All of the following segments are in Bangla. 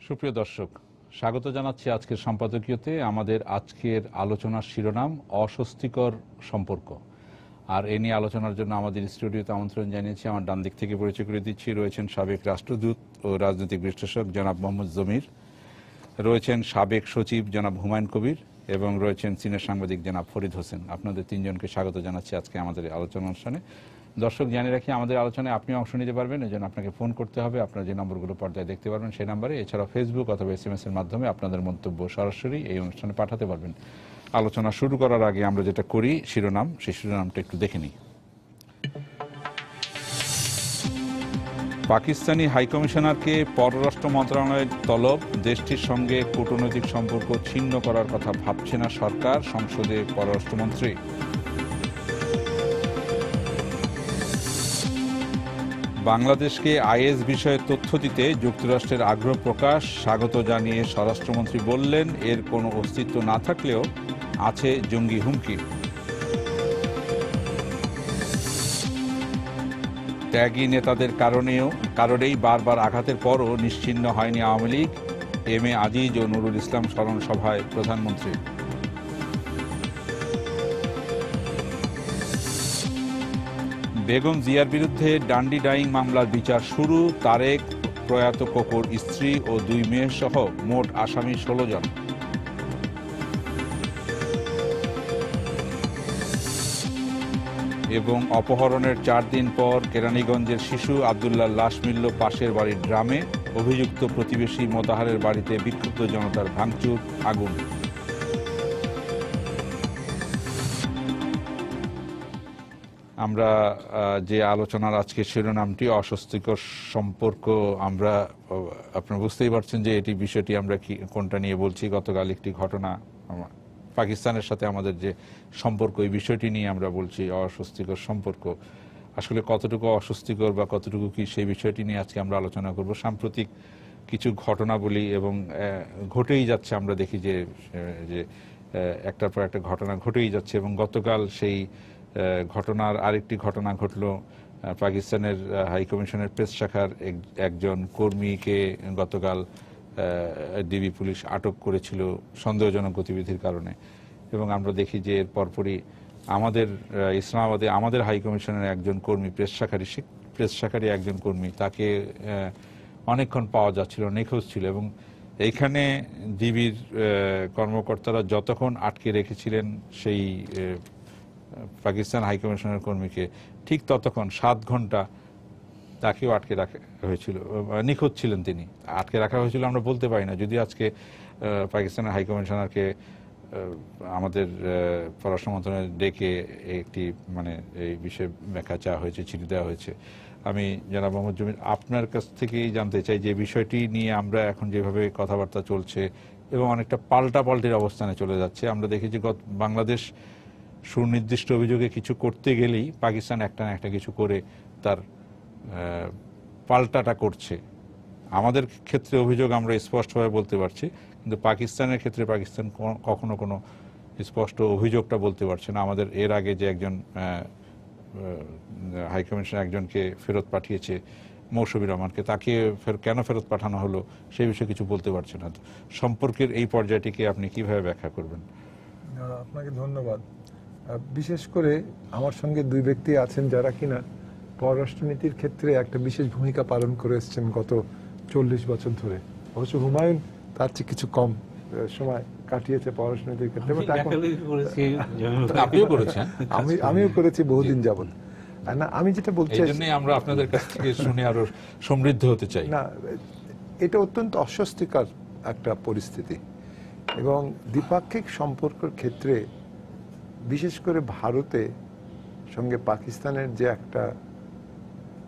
সুপ্রিয় দর্শক, স্বাগত জানাচ্ছি আজকের সম্পাদকীয়তে। আমাদের আজকের আলোচনার শিরোনাম অস্বস্তিকর সম্পর্ক। আর এ নিয়ে আলোচনার জন্য আমাদের স্টুডিওতে আমন্ত্রণ জানিয়েছি, আমার ডান দিক থেকে পরিচয় করে দিচ্ছি, রয়েছেন সাবেক রাষ্ট্রদূত ও রাজনৈতিক বিশ্লেষক জনাব মোহাম্মদ জমির, রয়েছেন সাবেক সচিব জনাব হুমায়ুন কবির এবং রয়েছেন সিনিয়র সাংবাদিক জনাব ফরিদ হোসেন। আপনাদের তিনজনকে স্বাগত জানাচ্ছি আজকে আমাদের আলোচনা অনুষ্ঠানে। দর্শক, জানিয়ে রাখি, আমাদের আলোচনায় আপনি অংশ নিতে পারবেন, এই জন্য আপনাকে ফোন করতে হবে। আপনার যে নম্বরগুলো পর্দায় দেখতে পারবেন সেই নাম্বারে, এছাড়াও ফেসবুক অথবা SMS এর মাধ্যমে আপনাদের মন্তব্য সরাসরি এই অনুষ্ঠানে পাঠাতে পারবেন। আলোচনা শুরু করার আগে আমরা যেটা করি, শিরোনাম, সেই শিরোনামটা একটু দেখে নিই। পাকিস্তানি হাইকমিশনারকে পররাষ্ট্র মন্ত্রণালয়ের তলব, দেশটির সঙ্গে কূটনৈতিক সম্পর্ক ছিন্ন করার কথা ভাবছে না সরকার, সংসদে পররাষ্ট্রমন্ত্রী। বাংলাদেশকে আইএস বিষয়ে তথ্য দিতে যুক্তরাষ্ট্রের আগ্রহ প্রকাশ, স্বাগত জানিয়ে স্বরাষ্ট্রমন্ত্রী বললেন, এর কোনো অস্তিত্ব না থাকলেও আছে জঙ্গি হুমকি। ত্যাগী নেতাদের কারণেই বারবার আঘাতের পরও নিশ্চিহ্ন হয়নি আওয়ামী লীগ, এম এ আজিজ ও নুরুল ইসলাম স্মরণ সভায় প্রধানমন্ত্রী। বেগম জিয়ার বিরুদ্ধে ডান্ডি ডাইং মামলার বিচার শুরু, তারেক, প্রয়াত কোকোর স্ত্রী ও 2 মেয়ে সহ মোট আসামি 16 জন। এবং অপহরণের 4 দিন পর কেরানীগঞ্জের শিশু আব্দুল্লাহর লাশ মিলল পাশের বাড়ির ড্রামে, অভিযুক্ত প্রতিবেশী মোতাহারের বাড়িতে বিক্ষুব্ধ জনতার ভাঙচুর, আগুন। আমরা যে আলোচনার আজকে শিরোনামটি অস্বস্তিকর সম্পর্ক, আমরা আপনারা বুঝতেই পারছেন যে এটি বিষয়টি আমরা কোনটা নিয়ে বলছি। গতকাল একটি ঘটনা, পাকিস্তানের সাথে আমাদের যে সম্পর্ক, এই বিষয়টি নিয়ে আমরা বলছি। অস্বস্তিকর সম্পর্ক আসলে কতটুকু অস্বস্তিকর বা কতটুকু কি, সেই বিষয়টি নিয়ে আজকে আমরা আলোচনা করব। সাম্প্রতিক কিছু ঘটনা বলি এবং ঘটেই যাচ্ছে, আমরা দেখি যে একটার পর একটা ঘটনা ঘটেই যাচ্ছে। এবং গতকাল সেই ঘটনার আরেকটি ঘটনা ঘটল। পাকিস্তানের হাইকমিশনের প্রেস শাখার একজন কর্মীকে গতকাল ডিবি পুলিশ আটক করেছিল সন্দেহজনক গতিবিধির কারণে। এবং আমরা দেখি যে এর পরপরই আমাদের ইসলামাবাদে আমাদের হাইকমিশনের একজন কর্মী, প্রেস শাখারই একজন কর্মী, তাকে অনেকক্ষণ পাওয়া যাচ্ছিল, নিখোঁজ ছিল। এবং এইখানে ডিবির কর্মকর্তারা যতক্ষণ আটকে রেখেছিলেন সেই পাকিস্তান হাইকমিশনের কর্মীকে, ঠিক ততক্ষণ 7 ঘন্টা তাকেও আটকে রাখা হয়েছিল, নিখোঁজ ছিলেন তিনি। আটকে রাখা হয়েছিল আমরা বলতে পারি না, যদি আজকে পাকিস্তানের হাইকমিশনারকে আমাদের পররাষ্ট্র মন্ত্রণালয়ে ডেকে একটি এই বিষয়ে ব্যাখ্যা চাওয়া হয়েছে, চিঠি দেওয়া হয়েছে। আমি জনাব মোহাম্মদ জমির, আপনার কাছ থেকেই জানতে চাই যে বিষয়টি নিয়ে আমরা এখন যেভাবে কথাবার্তা চলছে এবং অনেকটা পাল্টাপাল্টির অবস্থানে চলে যাচ্ছে। আমরা দেখেছি বাংলাদেশ সুনির্দিষ্ট অভিযোগে কিছু করতে গেলেই পাকিস্তান একটা না একটা কিছু করে তার পাল্টাটা করছে। আমাদের ক্ষেত্রে অভিযোগ আমরা স্পষ্টভাবে বলতে পারছি, কিন্তু পাকিস্তানের ক্ষেত্রে পাকিস্তান কখনো কোনো স্পষ্ট অভিযোগটা বলতে পারছে না। আমাদের এর আগে যে একজন হাইকমিশনার একজনকে ফেরত পাঠিয়েছে, মৌসুমী রহমানকে, তাকে কেন ফেরত পাঠানো হলো সেই বিষয়ে কিছু বলতে পারছে না। সম্পর্কের এই পর্যায়টিকে আপনি কিভাবে ব্যাখ্যা করবেন? আপনাকে ধন্যবাদ। বিশেষ করে আমার সঙ্গে 2 ব্যক্তি আছেন যারা কিনা পররাষ্ট্রনীতির ক্ষেত্রে একটা বিশেষ ভূমিকা পালন করে এসেছেন গত 40 বছর ধরে। অবশ্য হুমায়ুন তার চেয়ে কিছু কম সময় কাটিয়েছে পররাষ্ট্রনীতির ক্ষেত্রে। আমিও করেছি বহুদিন যাবৎ। না, আমি যেটা বলছি, আমরা আপনাদের কাছ থেকে শুনে আরো সমৃদ্ধ হতে চাই। না, এটা অত্যন্ত অস্বস্তিকর একটা পরিস্থিতি এবং দ্বিপাক্ষিক সম্পর্কের ক্ষেত্রে বিশেষ করে ভারতের সঙ্গে পাকিস্তানের যে একটা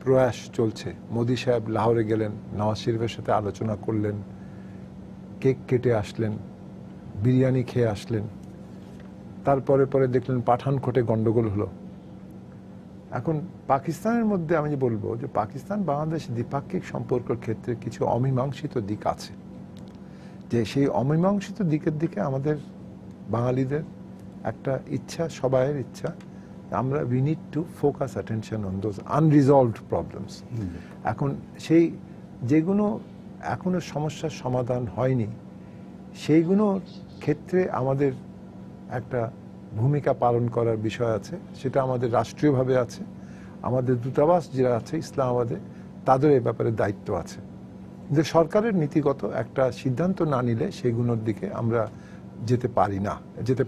প্রয়াস চলছে। মোদি সাহেব লাহোরে গেলেন, নওয়াজ শরীফের সাথে আলোচনা করলেন, কেক কেটে আসলেন, বিরিয়ানি খেয়ে আসলেন, তারপরে দেখলেন পাঠানকোটে গন্ডগোল হলো। এখন পাকিস্তানের মধ্যে আমি বলবো যে পাকিস্তান বাংলাদেশ দ্বিপাক্ষিক সম্পর্কের ক্ষেত্রে কিছু অমীমাংসিত দিক আছে, যে সেই অমীমাংসিত দিকের দিকে আমাদের বাঙালিদের একটা ইচ্ছা, সবাইয়ের ইচ্ছা, আমরা we need to focus attention on those unresolved problems. এখন সেই যেগুলো এখনো সমস্যার সমাধান হয়নি, সেইগুলোর ক্ষেত্রে আমাদের একটা ভূমিকা পালন করার বিষয় আছে। সেটা আমাদের রাষ্ট্রীয়ভাবে আছে, আমাদের দূতাবাস যারা আছে ইসলামাবাদে তাদের এই ব্যাপারে দায়িত্ব আছে। যে সরকারের নীতিগত একটা সিদ্ধান্ত না নিলে সেগুলোর দিকে আমরা যেতে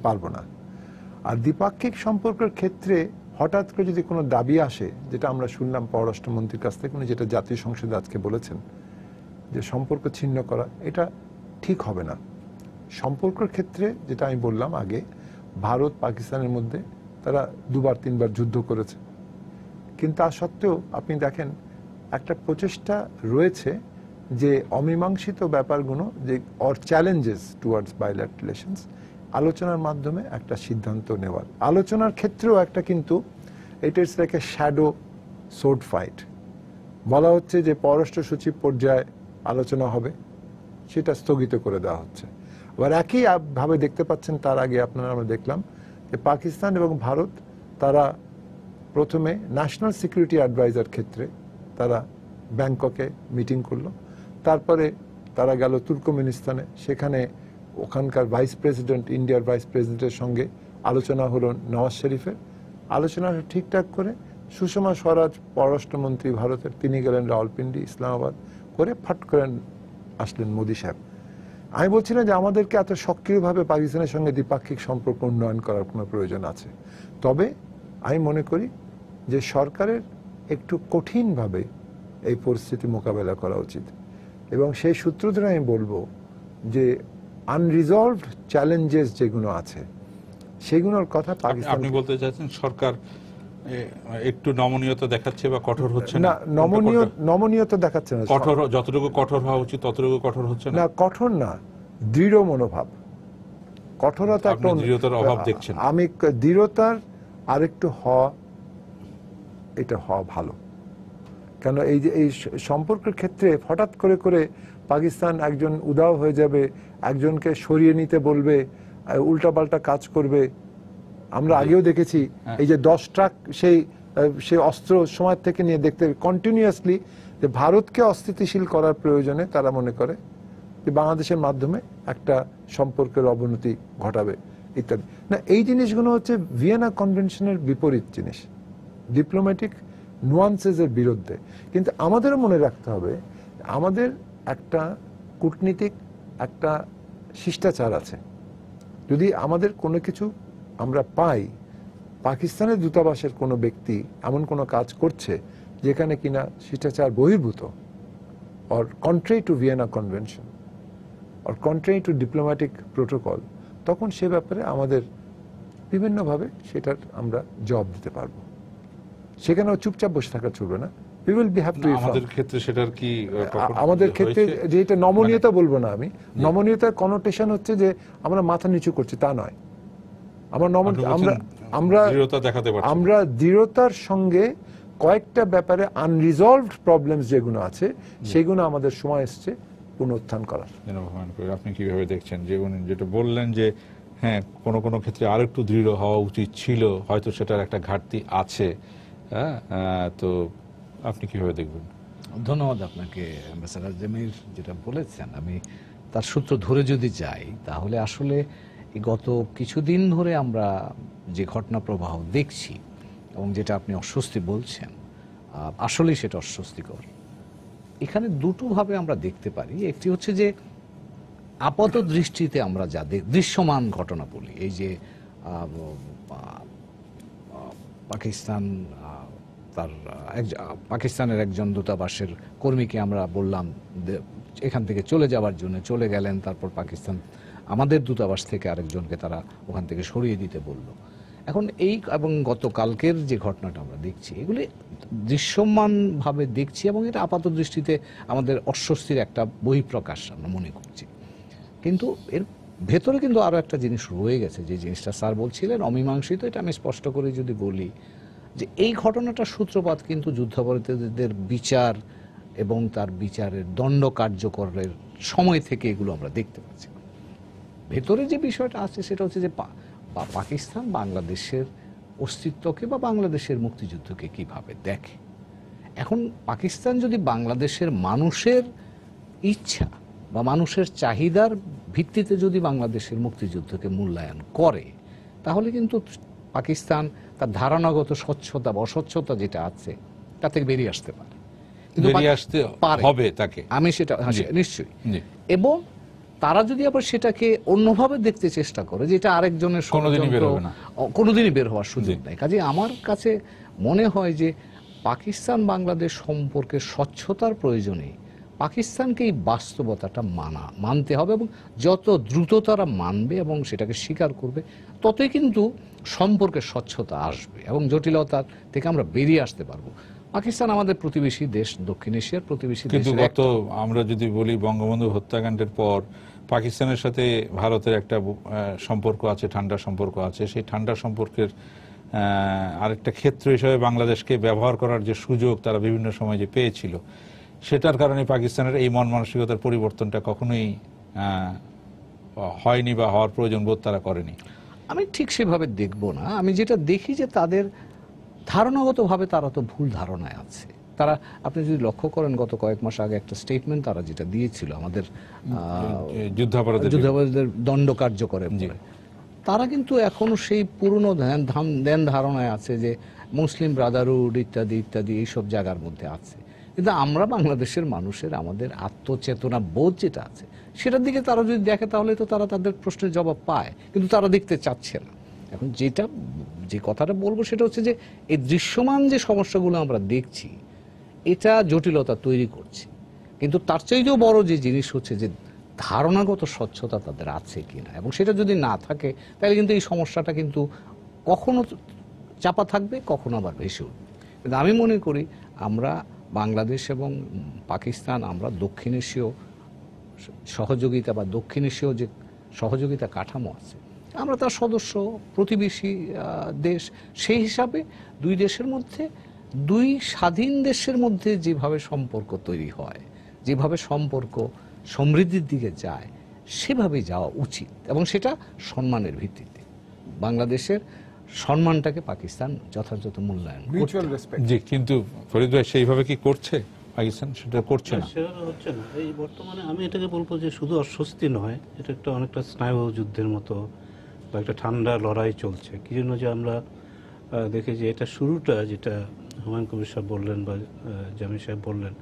পারবো না। আর দ্বিপাক্ষিক সম্পর্কের ক্ষেত্রে হঠাৎ করে যদি কোনো দাবি আসে, যেটা আমরা শুনলাম পররাষ্ট্রমন্ত্রীর কাছ থেকে, উনি যেটা জাতীয় সংসদে আজকে বলেছেন যে সম্পর্ক ছিন্ন করা, এটা ঠিক হবে না। সম্পর্কের ক্ষেত্রে যেটা আমি বললাম আগে, ভারত পাকিস্তানের মধ্যে তারা 2-3বার যুদ্ধ করেছে, কিন্তু তা সত্ত্বেও আপনি দেখেন একটা প্রচেষ্টা রয়েছে যে অমীমাংসিত ব্যাপারগুলো, যে or challenges towards bilateral relations, আলোচনার মাধ্যমে একটা সিদ্ধান্ত নেওয়ার। আলোচনার ক্ষেত্রেও একটা, কিন্তু এটা it's like a shadow sword fight. বলা হচ্ছে যে পররাষ্ট্র সচিব পর্যায়ে আলোচনা হবে, সেটা স্থগিত করে দেওয়া হচ্ছে। আবার একই ভাবে দেখতে পাচ্ছেন, তার আগে আমরা দেখলাম যে পাকিস্তান এবং ভারত তারা প্রথমে ন্যাশনাল সিকিউরিটি অ্যাডভাইজার ক্ষেত্রে তারা ব্যাংককে মিটিং করলো, তারপরে তারা গেল তুর্কমেনিস্তানে, সেখানে ওখানকার ভাইস প্রেসিডেন্ট, ইন্ডিয়ার ভাইস প্রেসিডেন্টের সঙ্গে আলোচনা হলো নওয়াজ শরীফের। আলোচনা ঠিকঠাক করে সুষমা স্বরাজ পররাষ্ট্রমন্ত্রী ভারতের, তিনি গেলেন রাওয়ালপিন্ডি, ইসলামাবাদ, করে ফাট করে আসলেন মোদি সাহেব। আমি বলছি না যে আমাদেরকে এত সক্রিয়ভাবে পাকিস্তানের সঙ্গে দ্বিপাক্ষিক সম্পর্ক উন্নয়ন করার কোনো প্রয়োজন আছে, তবে আমি মনে করি যে সরকারের একটু কঠিনভাবে এই পরিস্থিতি মোকাবেলা করা উচিত। এবং সেই সূত্র ধরে আমি বলবো যে আনরিজলভড চ্যালেঞ্জেস যেগুলো আছে সেগুলোর কথা পাকিস্তান। আপনি বলতে চাচ্ছেন সরকার একটু নমনীয়তা দেখাচ্ছে বা কঠোর হচ্ছে না? নমনীয়তা দেখাচ্ছে না, কঠোর, যতটুকু কঠোর হওয়া উচিত ততটুকু কঠোর হচ্ছে না। কঠোর না, দৃঢ় মনোভাব। কঠোরতা একটা দৃঢ়তার অভাব দেখছেন। আমি দৃঢ়তার আরেকটু এটা হওয়া ভালো। কেন এই যে এই সম্পর্কের ক্ষেত্রে হঠাৎ করে করে পাকিস্তান একজন উদাও হয়ে যাবে, একজনকে সরিয়ে নিতে বলবে, উল্টাপাল্টা কাজ করবে। আমরা আগেও দেখেছি এই যে 10 ট্রাক সেই অস্ত্র সময় থেকে নিয়ে দেখতে কন্টিনিউয়াসলি যে ভারতকে অস্থিতিশীল করার প্রয়োজনে তারা মনে করে যে বাংলাদেশের মাধ্যমে একটা সম্পর্কের অবনতি ঘটাবে ইত্যাদি। না, এই জিনিসগুলো হচ্ছে ভিয়েনা কনভেনশনের বিপরীত জিনিস, ডিপ্লোম্যাটিক নুয়ান্সেসের বিরুদ্ধে। কিন্তু আমাদেরও মনে রাখতে হবে আমাদের একটা কূটনীতিক একটা শিষ্টাচার আছে। যদি আমাদের কোনো কিছু আমরা পাই, পাকিস্তানের দূতাবাসের কোনো ব্যক্তি এমন কোনো কাজ করছে যেখানে কিনা শিষ্টাচার বহির্ভূত, or contrary to Vienna convention, or contrary to diplomatic protocol, তখন সে ব্যাপারে আমাদের বিভিন্নভাবে সেটার আমরা জবাব দিতে পারবো। সেখানেও চুপচাপ বসে থাকা চলবে না। We will have to আমাদের ক্ষেত্রে সেটার কি আমাদের ক্ষেত্রে যে এটা নমনীয়তা বলবো না আমি, নমনীয়তার কনোটেশন হচ্ছে যে আমরা মাথা নিচু করছি, তা নয়। আমরা দৃঢ়তার সঙ্গে কয়েকটা ব্যাপারে আনরিজলভড প্রবলেমস যেগুলো আছে সেগুলো আমাদের সময় এসছে পুনরুত্থান করার। আপনি কিভাবে দেখছেন যে উনি যেটা বললেন যে হ্যাঁ কোনো কোনো ক্ষেত্রে আরেকটু দৃঢ় হওয়া উচিত ছিল, হয়তো সেটার একটা ঘাটতি আছে, হ্যাঁ, তো আপনি কিভাবে দেখবেন? ধন্যবাদ আপনাকে অ্যাম্বাসেডর জমির। যেটা বলেছেন আমি তার সূত্র ধরে যদি যাই, তাহলে আসলে গত কিছুদিন ধরে আমরা যে ঘটনা প্রবাহ দেখছি এবং যেটা আপনি অস্বস্তি বলছেন, আসলেই সেটা অস্বস্তিকর। এখানে দুটোভাবে আমরা দেখতে পারি। একটি হচ্ছে যে আপাত দৃষ্টিতে আমরা যা দৃশ্যমান ঘটনা বলি, এই যে পাকিস্তানের একজন দূতাবাসের কর্মীকে আমরা বললাম এখান থেকে চলে যাওয়ার জন্য, চলে গেলেন। তারপর পাকিস্তান আমাদের দূতাবাস থেকে আরেকজনকে তারা ওখান থেকে সরিয়ে দিতে বলল। এখন এবং গতকালকের যে ঘটনাটা আমরা দেখছি, এগুলি দৃশ্যমানভাবে দেখছি এবং এটা আপাত দৃষ্টিতে আমাদের অস্বস্তির একটা বহিঃপ্রকাশ আমরা মনে করছি। কিন্তু এর ভেতরে কিন্তু আরও একটা জিনিস রয়ে গেছে, যে জিনিসটা স্যার বলছিলেন অমীমাংসিত। এটা আমি স্পষ্ট করে যদি বলি যে এই ঘটনাটার সূত্রপাত কিন্তু যুদ্ধাপরাধীদের বিচার এবং তার বিচারের দণ্ড কার্যকরের সময় থেকে এগুলো আমরা দেখতে পাচ্ছি। ভেতরে যে বিষয়টা আছে সেটা হচ্ছে যে পাকিস্তান বাংলাদেশের অস্তিত্বকে বা বাংলাদেশের মুক্তিযুদ্ধকে কিভাবে দেখে। এখন পাকিস্তান যদি বাংলাদেশের মানুষের ইচ্ছা বা মানুষের চাহিদার ভিত্তিতে যদি বাংলাদেশের মুক্তিযুদ্ধকে মূল্যায়ন করে, তাহলে কিন্তু পাকিস্তান তার ধারণাগত স্বচ্ছতা বা অস্বচ্ছতা যেটা আছে তা থেকে বেরিয়ে আসতে পারে, কিন্তু বেরিয়ে আসতে পারে। হবে তাকে, আমি সেটা নিশ্চয়ই। এবং তারা যদি আবার সেটাকে অন্যভাবে দেখতে চেষ্টা করে যে এটা আরেকজনের কোনোদিনই বের হওয়ার সুযোগ নেই। কাজে আমার কাছে মনে হয় যে পাকিস্তান বাংলাদেশ সম্পর্কে স্বচ্ছতার প্রয়োজনে পাকিস্তানকে এই বাস্তবতাটা মানতে হবে, এবং যত দ্রুত তারা মানবে এবং সেটাকে স্বীকার করবে, ততই কিন্তু সম্পর্কে স্বচ্ছতা আসবে এবং জটিলতা থেকে আমরা বেরিয়ে আসতে পারবো। পাকিস্তান আমাদের প্রতিবেশী দেশ, দক্ষিণ এশিয়ার প্রতিবেশী দেশ। কিন্তু গত আমরা যদি বলি বঙ্গবন্ধু হত্যাকাণ্ডের পর পাকিস্তানের সাথে ভারতের একটা সম্পর্ক আছে, ঠান্ডা সম্পর্ক আছে। সেই ঠান্ডা সম্পর্কের আরেকটা ক্ষেত্র হিসেবে বাংলাদেশকে ব্যবহার করার যে সুযোগ তারা বিভিন্ন সময় যে পেয়েছিল, সেটার কারণে পাকিস্তানের এই মন মানসিকতার পরিবর্তনটা কখনোই হয়নি বা হওয়ার প্রয়োজন বোধ তারা করেনি। আমি ঠিক সেভাবে দেখব না। আমি যেটা দেখি যে তাদের ধারণাগতভাবে তারা তো ভুল ধারণায় আছে। তারা, আপনি যদি লক্ষ্য করেন, গত কয়েক মাস আগে একটা স্টেটমেন্ট তারা যেটা দিয়েছিল আমাদের যুদ্ধাপরাধীদের দণ্ড কার্যকরে, তারা কিন্তু এখনো সেই পুরনো ধ্যান ধারণায় আছে যে মুসলিম ব্রাদারহুড ইত্যাদি ইত্যাদি এইসব জায়গার মধ্যে আছে। কিন্তু আমরা বাংলাদেশের মানুষের আমাদের আত্মচেতনা বোধ যেটা আছে সেটার দিকে তারা যদি দেখে, তাহলে তো তারা তাদের প্রশ্নের জবাব পায়, কিন্তু তারা দেখতে চাচ্ছে না। এখন যে কথাটা বলবো সেটা হচ্ছে যে এই দৃশ্যমান যে সমস্যাগুলো আমরা দেখছি, এটা জটিলতা তৈরি করছে, কিন্তু তার চাইতেও বড় যে জিনিস হচ্ছে যে ধারণাগত স্বচ্ছতা তাদের আছে কিনা, এবং সেটা যদি না থাকে তাহলে কিন্তু এই সমস্যাটা কিন্তু কখনো চাপা থাকবে, কখনো আবার ভেসে উঠবে। কিন্তু আমি মনে করি আমরা বাংলাদেশ এবং পাকিস্তান, আমরা দক্ষিণ এশীয় সহযোগিতা বা দক্ষিণ এশীয় যে সহযোগিতা কাঠামো আছে, আমরা তার সদস্য, প্রতিবেশী দেশ। সেই হিসাবে দুই দেশের মধ্যে, দুই স্বাধীন দেশের মধ্যে যেভাবে সম্পর্ক তৈরি হয়, যেভাবে সম্পর্ক সমৃদ্ধির দিকে যায়, সেভাবেই যাওয়া উচিত, এবং সেটা সম্মানের ভিত্তিতে। বাংলাদেশের সম্মানটাকে পাকিস্তান যথাযথ মূল্যায়ন করতে। জি, কিন্তু ফরিদ ভাই সেইভাবে কি করছে পাকিস্তান? সেটা করছে না, সেভাবে হচ্ছে না। এই বর্তমানে আমি এটাকে বলবো যে শুধু অস্বস্তি নয়, এটা একটা অনেকটা স্নায়ু যুদ্ধের মতো বা একটা ঠান্ডা লড়াই চলছে। কি জন্য যে আমরা দেখি যে এটা শুরুটা, যেটা হুমায়ুন কবির সাহেব বললেন বা জামিল সাহেব বললেন,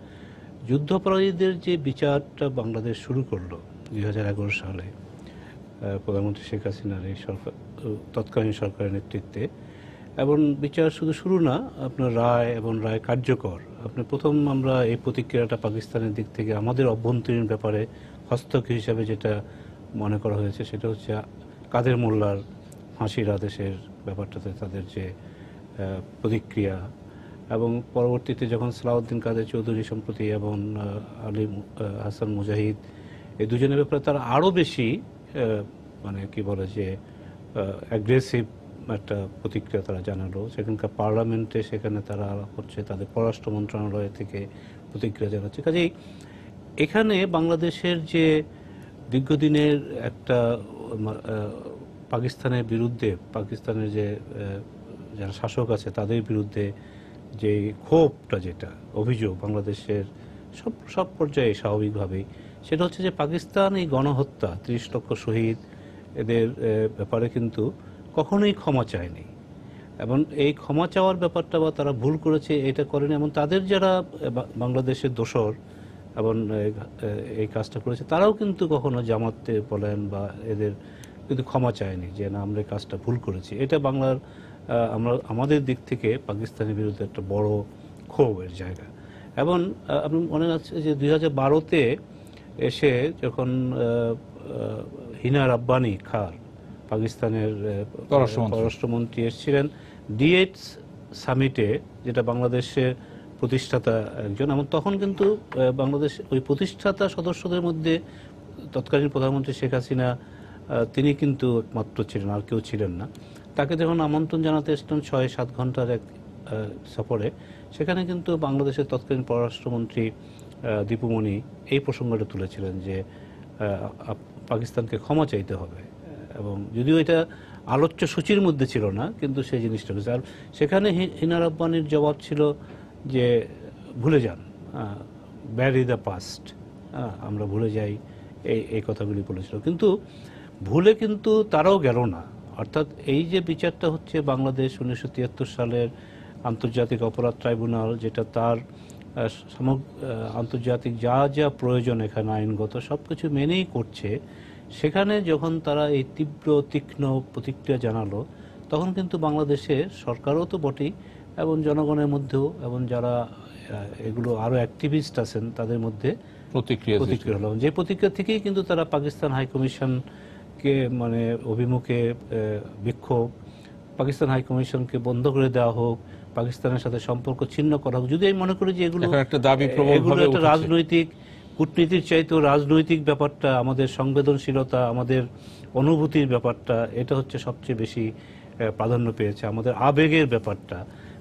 যুদ্ধাপরাধীদের যে বিচারটা বাংলাদেশ শুরু করলো 2011 সালে প্রধানমন্ত্রী শেখ হাসিনার এই সরকার, তৎকালীন সরকারের নেতৃত্বে। এবং বিচার শুধু শুরু না, আপনার রায় এবং রায় কার্যকর। আপনি প্রথম আমরা এই প্রতিক্রিয়াটা পাকিস্তানের দিক থেকে আমাদের অভ্যন্তরীণ ব্যাপারে হস্তক্ষেপ হিসাবে যেটা মনে করা হয়েছে, সেটা হচ্ছে কাদের মোল্লার ফাঁসির আদেশের ব্যাপারটাতে তাদের যে প্রতিক্রিয়া, এবং পরবর্তীতে যখন সালাউদ্দিন কাদের চৌধুরী সম্প্রতি এবং আলী হাসান মুজাহিদ, এই দুজনের ব্যাপারে তারা আরও বেশি মানে কি বলে যে অ্যাগ্রেসিভ একটা প্রতিক্রিয়া তারা জানালো। সেখানকার পার্লামেন্টে সেখানে তারা হচ্ছে তাদের পররাষ্ট্র মন্ত্রণালয় থেকে প্রতিক্রিয়া জানাচ্ছে। কাজেই এখানে বাংলাদেশের যে দীর্ঘদিনের একটা পাকিস্তানের বিরুদ্ধে, পাকিস্তানের যে যারা শাসক আছে তাদের বিরুদ্ধে যে ক্ষোভটা, যেটা অভিযোগ বাংলাদেশের সব পর্যায়ে স্বাভাবিকভাবেই, সেটা হচ্ছে যে পাকিস্তান এই গণহত্যা, 30 লক্ষ শহীদ, এদের ব্যাপারে কিন্তু কখনোই ক্ষমা চায়নি। এবং এই ক্ষমা চাওয়ার ব্যাপারটা বা তারা ভুল করেছে এটা করেনি, এবং তাদের যারা বাংলাদেশের দোসর এবং এই কাজটা করেছে তারাও কিন্তু কখনো জামাতে বলেন বা এদের কিন্তু ক্ষমা চায়নি যে না, আমরা এই কাজটা ভুল করেছি। এটা বাংলার আমাদের দিক থেকে পাকিস্তানের বিরুদ্ধে একটা বড় ক্ষোভের জায়গা। এবং আপনার মনে আছে যে 2012-তে এসে যখন হিনা রাব্বানি খার, পাকিস্তানের পররাষ্ট্রমন্ত্রী, এসেছিলেন D8 সামিটে, যেটা বাংলাদেশের প্রতিষ্ঠাতা একজন, এবং তখন কিন্তু বাংলাদেশ ওই প্রতিষ্ঠাতা সদস্যদের মধ্যে তৎকালীন প্রধানমন্ত্রী শেখ হাসিনা তিনি কিন্তু একমাত্র ছিলেন, আর কেউ ছিলেন না। তাকে যখন আমন্ত্রণ জানাতে এসেছিলেন 6-7 ঘন্টার এক সফরে, সেখানে কিন্তু বাংলাদেশের তৎকালীন পররাষ্ট্রমন্ত্রী দীপুমণি এই প্রসঙ্গটা তুলেছিলেন যে পাকিস্তানকে ক্ষমা চাইতে হবে। এবং যদিও এটা আলোচ্য সূচির মধ্যে ছিল না, কিন্তু সেই জিনিসটা হয়েছে। আর সেখানে হিনা রাব্বানির জবাব ছিল যে ভুলে যান, ব্যারি দ্য পাস্ট, আমরা ভুলে যাই, এই কথাগুলি বলেছিল। কিন্তু ভুলে কিন্তু তারাও গেল না। অর্থাৎ এই যে বিচারটা হচ্ছে বাংলাদেশ 1973 সালের আন্তর্জাতিক অপরাধ ট্রাইব্যুনাল, যেটা তার আন্তর্জাতিক যা যা প্রয়োজন এখানে আইনগত সব কিছু মেনেই করছে, সেখানে যখন তারা এই তীক্ষ্ণ প্রতিক্রিয়া জানালো, তখন কিন্তু বাংলাদেশের সরকারও তো বটেই এবং জনগণের মধ্যেও এবং যারা এগুলো আরও অ্যাক্টিভিস্ট আছেন তাদের মধ্যে প্রতিক্রিয়া হলো। যে প্রতিক্রিয়া থেকেই কিন্তু তারা পাকিস্তান হাইকমিশনকে মানে অভিমুখে বিক্ষোভ, পাকিস্তান হাইকমিশনকে বন্ধ করে দেওয়া হোক, পাকিস্তানের সাথে সম্পর্ক ছিন্ন করা হোক। যদি আমি মনে করি যে এগুলো একটা রাজনৈতিক কূটনীতির চাইতেও রাজনৈতিক ব্যাপারটা, আমাদের সংবেদনশীলতা, আমাদের অনুভূতির ব্যাপারটা, এটা হচ্ছে সবচেয়ে বেশি প্রাধান্য পেয়েছে, আমাদের আবেগের ব্যাপারটা।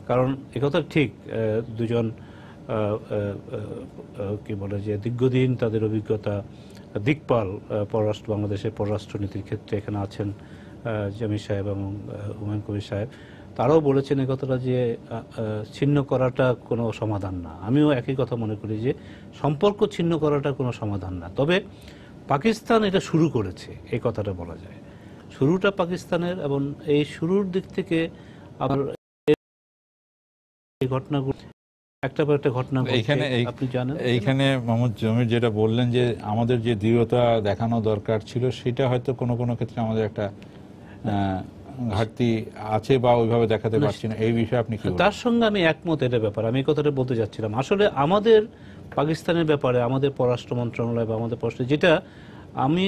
কারণ একথা ঠিক, দুজন কি বলে যে দীর্ঘদিন তাদের অভিজ্ঞতা, দিকপাল বাংলাদেশের পররাষ্ট্রনীতির ক্ষেত্রে এখানে আছেন, জামিল সাহেব এবং হুমায়ুন কবির সাহেব, তারাও বলেছেন এই কথাটা যে ছিন্ন করাটা কোনো সমাধান না। আমিও একই কথা মনে করি যে সম্পর্ক ছিন্ন করাটা কোনো সমাধান না। তবে পাকিস্তান এটা শুরু করেছে, এই কথাটা বলা যায়। শুরুটা পাকিস্তানের, এবং এই শুরুর দিক থেকে আবার এই ঘটনাগুলো একটা পর একটা ঘটনা আপনি জানেন। এইখানে মোহাম্মদ জমির যেটা বললেন যে আমাদের যে দৃঢ়তা দেখানো দরকার ছিল, সেটা হয়তো কোনো কোনো ক্ষেত্রে আমাদের একটা ঘাটতি আছে বা ওইভাবে দেখাতে পারছি না। এই বিষয়ে আপনি কি বলবেন? তার সঙ্গে আমি একমত, এটা ব্যাপার আমি এই কথাটা বলতে যাচ্ছিলাম। আসলে আমাদের পাকিস্তানের ব্যাপারে আমাদের পররাষ্ট্র মন্ত্রণালয় বা আমাদের পররাষ্ট্র, যেটা আমি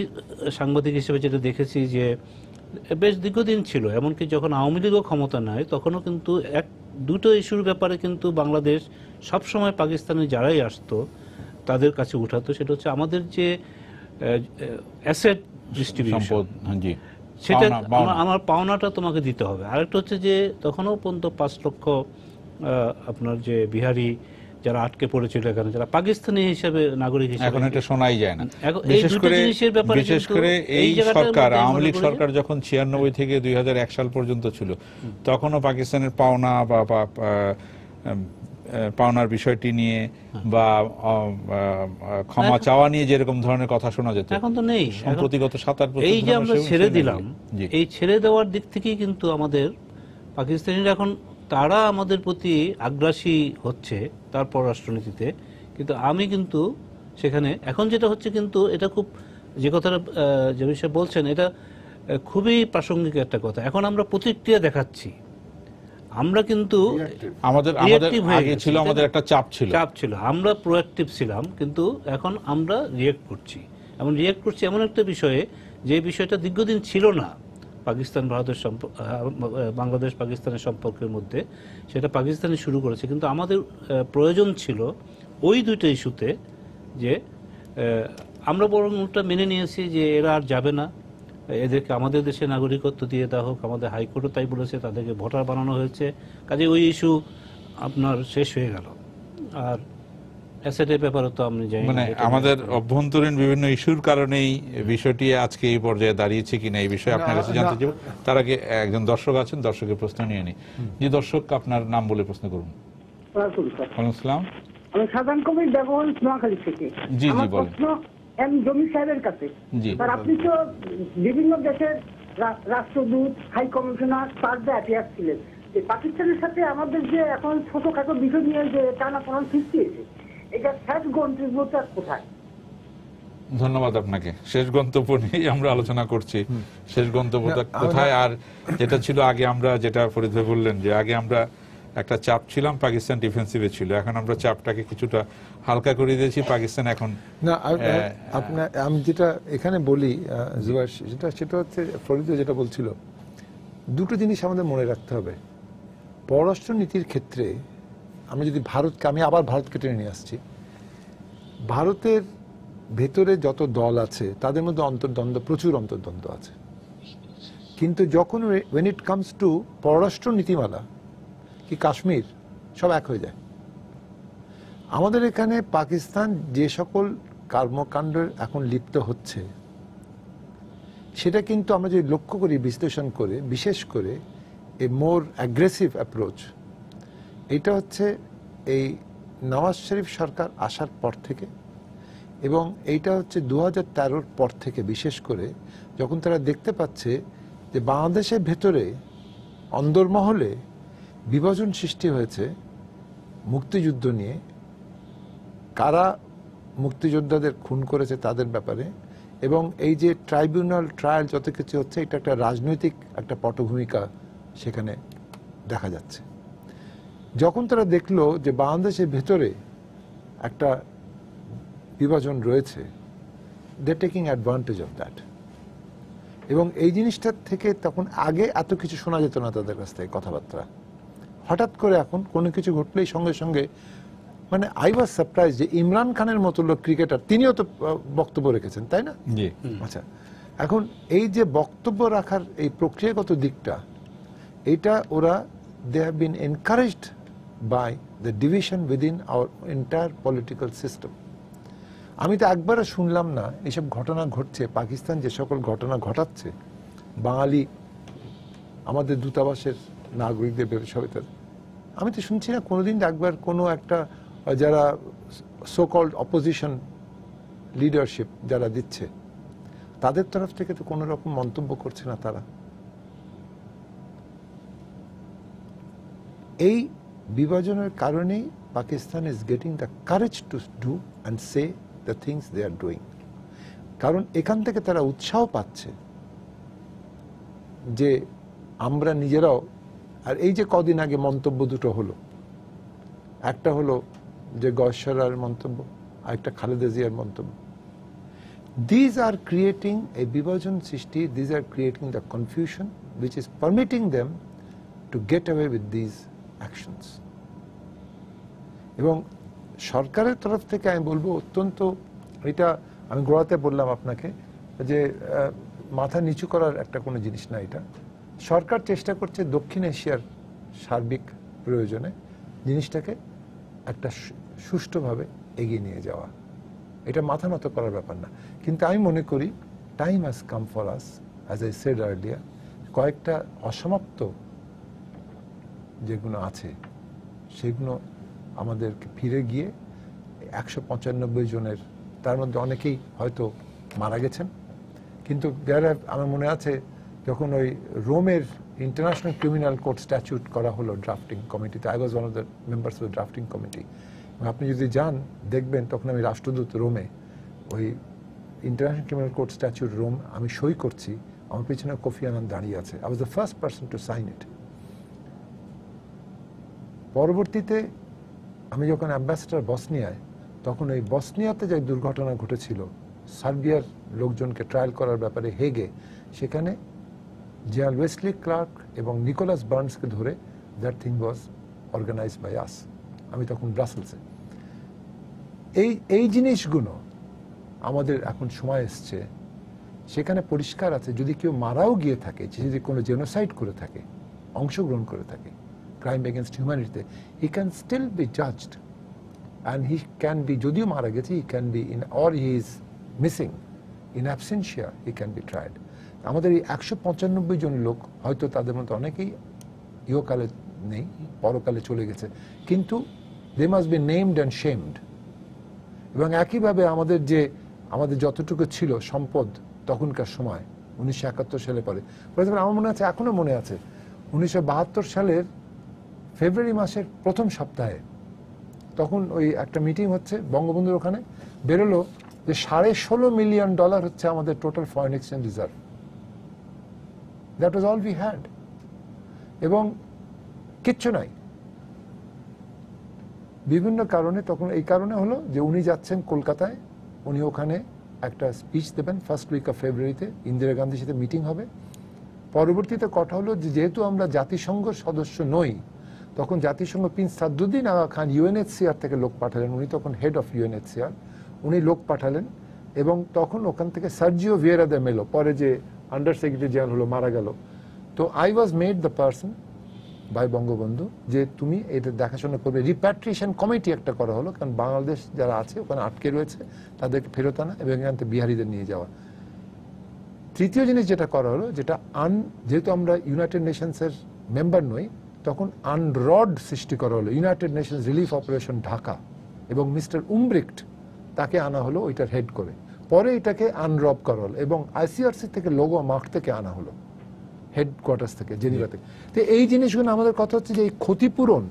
সাংবাদিক হিসেবে যেটা দেখেছি যে বেশ দীর্ঘদিন ছিল, এমনকি যখন আওয়ামী লীগও ক্ষমতা নেয় তখনও কিন্তু দুটো ইস্যুর ব্যাপারে কিন্তু বাংলাদেশ সবসময় পাকিস্তানে যারাই আসতো তাদের কাছে উঠাতো। সেটা হচ্ছে আমাদের যে অ্যাসেট ডিস্ট্রিবিউশন, সেটা আমার পাওনাটা তোমাকে দিতে হবে। আরেকটা হচ্ছে যে তখনও পর্যন্ত 5 লক্ষ আপনার যে বিহারি যারা আটকে পড়েছিল এখানে, যারা পাকিস্তানি হিসেবে নাগরিক হিসেবে, এখন এটা শোনাই যায় না। বিশেষ করে এই সরকার, আওয়ামী লীগ সরকার যখন 96 থেকে 2001 সাল পর্যন্ত ছিল, তখনও পাকিস্তানের পাওনা বা পাওনার বিষয়টি নিয়ে বা ক্ষমা চাওয়া নিয়ে যেরকম ধরনের কথা শোনা যেত, এখন তো নেই। সম্প্রতিগত 7-8 বছর এই যে আমরা ছেড়ে দিলাম, এই ছেড়ে দেওয়ার দিক থেকেই কিন্তু আমাদের পাকিস্তানিরা এখন তারা আমাদের প্রতি আগ্রাসী হচ্ছে তার পররাষ্ট্রনীতিতে। কিন্তু আমি কিন্তু সেখানে এখন যেটা হচ্ছে, কিন্তু এটা খুব যে কথাটা যে বিষয়ে বলছেন, এটা খুবই প্রাসঙ্গিক একটা কথা। এখন আমরা প্রতিক্রিয়া দেখাচ্ছি, আমরা কিন্তু আমাদের আগে ছিল আমাদের একটা চাপ ছিল, আমরা প্রোঅ্যাক্টিভ ছিলাম, কিন্তু এখন আমরা রিয়েক্ট করছি। এমন রিয়েক্ট করছি এমন একটা বিষয়ে, যে বিষয়টা দীর্ঘদিন ছিল না পাকিস্তান ভারতের বাংলাদেশ পাকিস্তানের সম্পর্কের মধ্যে, সেটা পাকিস্তানে শুরু করেছে। কিন্তু আমাদের প্রয়োজন ছিল ওই দুইটা ইস্যুতে যে আমরা বরং ওটা মেনে নিয়েছি যে এরা আর যাবে না, এদেরকে আমাদের দেশে নাগরিকত্ব দিয়ে দেওয়া হোক। আমাদের হাইকোর্টও তাই বলেছে, তাদেরকে ভোটার বানানো হয়েছে, কাজে ওই ইস্যু আপনার শেষ হয়ে গেল। আর অ্যাসেটের ব্যাপারে তো আমি জানি, মানে আমাদের অভ্যন্তরীণ বিভিন্ন ইস্যুর কারণেই বিষয়টি আজকে এই পর্যায়ে দাঁড়িয়েছে কিনা এই বিষয়ে আপনার কাছে জানতে চাই। তার আগে একজন দর্শক আছেন, দর্শকের প্রশ্ন নিয়ে নিই। যে দর্শক, আপনার নাম বলে প্রশ্ন করুন। ওয়ালাইকুম আসসালাম। আমি সাধারণ কবি ব্যবহার নোয়াখালী থেকে। জি জি বলেন। এম জমির সাহেবের কাছে, স্যার আপনি তো বিভিন্ন দেশের রাষ্ট্রদূত, হাই কমিশনার, চার্জে অ্যাপিয়ার ছিলেন। পাকিস্তানের সাথে আমাদের যে এখন ছোটখাটো বিষয় নিয়ে যে টানাপোড়েন সৃষ্টি হয়েছে, এটা শেষ গন্তব্যটা কোথায়? ধন্যবাদ আপনাকে। শেষ গন্তব্য নিয়ে আমরা আলোচনা করছি, শেষ গন্তব্যটা কোথায়। আর যেটা ছিল আগে, আমরা যেটা ফরিদ ভাই বললেন যে আগে আমরা একটা চাপ ছিলাম, পাকিস্তান ডিফেন্সিভে ছিল, এখন আমরা চাপটাকে কিছুটা হালকা করে দিয়েছি। পাকিস্তান এখন না, আমি যেটা এখানে বলি জুবাইর, সেটা হচ্ছে ফরিদ যেটা বলছিল, দুটো জিনিস আমাদের মনে রাখতে হবে। পররাষ্ট্র নীতির ক্ষেত্রে আমরা যদি ভারতকে, আমি আবার ভারতকে টেনে নিয়ে আসছি, ভারতের ভেতরে যত দল আছে তাদের মধ্যে অন্তর্দ্বন্দ্ব, প্রচুর অন্তর্দ্বন্দ্ব আছে। কিন্তু যখন ওয়েন ইট কামস টু পররাষ্ট্র নীতিমালা কি কাশ্মীর, সব এক হয়ে যায়। আমাদের এখানে পাকিস্তান যে সকল কর্মকাণ্ডের এখন লিপ্ত হচ্ছে, সেটা কিন্তু আমরা যদি লক্ষ্য করি, বিশ্লেষণ করে, বিশেষ করে এ মোর অ্যাগ্রেসিভ অ্যাপ্রোচ, এটা হচ্ছে এই নওয়াজ শরীফ সরকার আসার পর থেকে এবং এইটা হচ্ছে 2013 পর থেকে, বিশেষ করে যখন তারা দেখতে পাচ্ছে যে বাংলাদেশের ভেতরে অন্দরমহলে বিভাজন সৃষ্টি হয়েছে মুক্তিযুদ্ধ নিয়ে, কারা মুক্তিযোদ্ধাদের খুন করেছে তাদের ব্যাপারে, এবং এই যে ট্রাইব্যুনাল ট্রায়াল যত কিছু হচ্ছে, এটা একটা রাজনৈতিক একটা পটভূমিকা সেখানে দেখা যাচ্ছে। যখন তারা দেখলো যে বাংলাদেশের ভেতরে একটা বিভাজন রয়েছে, দে টেকিং অ্যাডভান্টেজ অফ দ্যাট। এবং এই জিনিসটার থেকে তখন আগে এত কিছু শোনা যেত না তাদের কাছ থেকে কথাবার্তা, হঠাৎ করে এখন কোনো কিছু ঘটলেই সঙ্গে সঙ্গে, মানে আই ওয়াজ সারপ্রাইজ যে ইমরান খানের মতো লোক ক্রিকেটার, তিনিও তো বক্তব্য রেখেছেন, তাই না? জি। আচ্ছা, এখন এই যে বক্তব্য রাখার এই প্রক্রিয়াগত দিকটা, এটা ওরা they have been encouraged by the division within our entire political system. আমি তো একবারও শুনলাম না এইসব ঘটনা ঘটছে, পাকিস্তান যে সকল ঘটনা ঘটাচ্ছে, বাঙালি আমাদের দূতাবাসের নাগরিকদের ব্যবসায়ীদের, আমি তো শুনছি না কোনোদিন একবার কোনো একটা যারা সো কল্ড অপোজিশন লিডারশিপ যারা দিচ্ছে তাদের তরফ থেকে তো কোনো রকম মন্তব্য করছে না তারা। এই বিভাজনের কারণেই Pakistan is getting the courage to do and say the things they are doing. কারণ এখান থেকে তারা উৎসাহ পাচ্ছে যে আমরা নিজেরাও, আর এই যে কদিন আগে মন্তব্য দুটো হলো, একটা হলো যে গয়সরার মন্তব্য, আর একটা খালেদা জিয়ার মন্তব্য, দিজ আর ক্রিয়েটিং এ বিভাজন সৃষ্টি, these are creating the confusion which is permitting them to get away with these actions. এবং সরকারের তরফ থেকে আমি বলবো অত্যন্ত, এটা আমি গোড়াতে বললাম আপনাকে যে মাথা নিচু করার একটা কোনো জিনিস না, এটা সরকার চেষ্টা করছে দক্ষিণ এশিয়ার সার্বিক প্রয়োজনে জিনিসটাকে একটা সুষ্ঠুভাবে এগিয়ে নিয়ে যাওয়া, এটা মাথা নত করার ব্যাপার না। কিন্তু আমি মনে করি time has come for us, as I said earlier, কয়েকটা অসমাপ্ত যেগুলো আছে সেগুলো আমাদেরকে ফিরে গিয়ে 195 জনের, তার মধ্যে অনেকেই হয়তো মারা গেছেন, কিন্তু আমার মনে আছে যখন ওই রোমের ইন্টারন্যাশনাল ক্রিমিনাল কোর্ট স্ট্যাচুট করা হলো ড্রাফটিং কমিটিতে, I was one of the members of the drafting committee, আপনি যদি যান দেখবেন তখন আমি রাষ্ট্রদূত রোমে, ওই international criminal court statute Rome আমি সই করছি, আমার পিছনে কোফি আনান দাঁড়িয়ে আছে, I was the first person to sign it. পরবর্তীতে আমি যখন অ্যাম্বাসেডর বসনিয়ায়, তখন ওই বসনিয়াতে যে দুর্ঘটনা ঘটেছিল সার্বিয়ার লোকজনকে ট্রায়াল করার ব্যাপারে হেগে, সেখানে জেনারেল ওয়েসলি ক্লার্ক এবং নিকোলাস বার্নসকে ধরে that thing was organized by us. আমি তখন ব্রাসেলসে। এই জিনিসগুলো আমাদের এখন সময় এসছে, সেখানে পরিষ্কার আছে যদি কেউ মারাও গিয়ে থাকে, যদি কোনো জেনোসাইড করে থাকে, অংশগ্রহণ করে থাকে ক্রাইম এগেনস্ট হিউম্যানিটিতে, he can still be judged and he can be, যদিও মারা গেছে, he can be in, or he is missing, in absentia he can be tried. আমাদের এই 195 জন লোক, হয়তো তাদের মধ্যে অনেকেই ইহকালে নেই, পরকালে চলে গেছে, কিন্তু they must be named and shamed. এবং একইভাবে আমাদের যতটুকু ছিল সম্পদ তখনকার সময় 1971 সালে পরে, আমার মনে আছে, এখনো মনে আছে, 1972 সালের ফেব্রুয়ারি মাসের প্রথম সপ্তাহে, তখন ওই একটা মিটিং হচ্ছে বঙ্গবন্ধুর ওখানে, বেরোলো যে $16.5 মিলিয়ন হচ্ছে আমাদের total foreign exchange reserve. That was all we had, এবং কিচ্ছু নাই বিভিন্ন কারণে। তখন এই কারণে হলো যে উনি যাচ্ছেন কলকাতায়, উনি ওখানে একটা স্পিচ দেবেন ফার্স্ট উইক অফ ফেব্রুয়ারিতে, ইন্দিরা গান্ধীর সাথে মিটিং হবে। পরবর্তীতে কথা হলো যে যেহেতু আমরা জাতিসংঘের সদস্য নই, তখন জাতিসংঘ প্রিন্স সাদুদ্দিন আগা খান ইউএনএইচসিআর থেকে লোক পাঠালেন, উনি তখন হেড অফ ইউএনএইচসিআর, উনি লোক পাঠালেন, এবং তখন ওখান থেকে সার্জিও ভিয়েরা দে মেলো, পরে যে আন্ডার সেক্রেটারি জেনারেল হলো, মারা গেল। তো I was made the person by Bangabandhu যে তুমি এটা দেখাশোনা করবে। রিপ্যাট্রিয়েশন কমিটি একটা করা হলো, কারণ বাংলাদেশ যারা আছে ওখানে আটকে রয়েছে তাদেরকে ফেরত আনা এবং এখান থেকে বিহারিদের নিয়ে যাওয়া। তৃতীয় জিনিস যেটা করা হলো, যেটা যেহেতু আমরা ইউনাইটেড নেশনসের মেম্বার নই, তখন আনরড সৃষ্টি করা হলো, United Nations relief operation Dhaka, এবং মিস্টার উমব্রিক্ট তাকে আনা হলো ওইটার হেড করে, পরে এটাকে আনরব করা হলো এবং আইসিআরসি থেকে লোগো মার্ক থেকে আনা হলো, হেডকোয়ার্টার্স থেকে, জেনিভা থেকে। তো এই জিনিসগুলো আমাদের কথা হচ্ছে যে এই ক্ষতিপূরণ,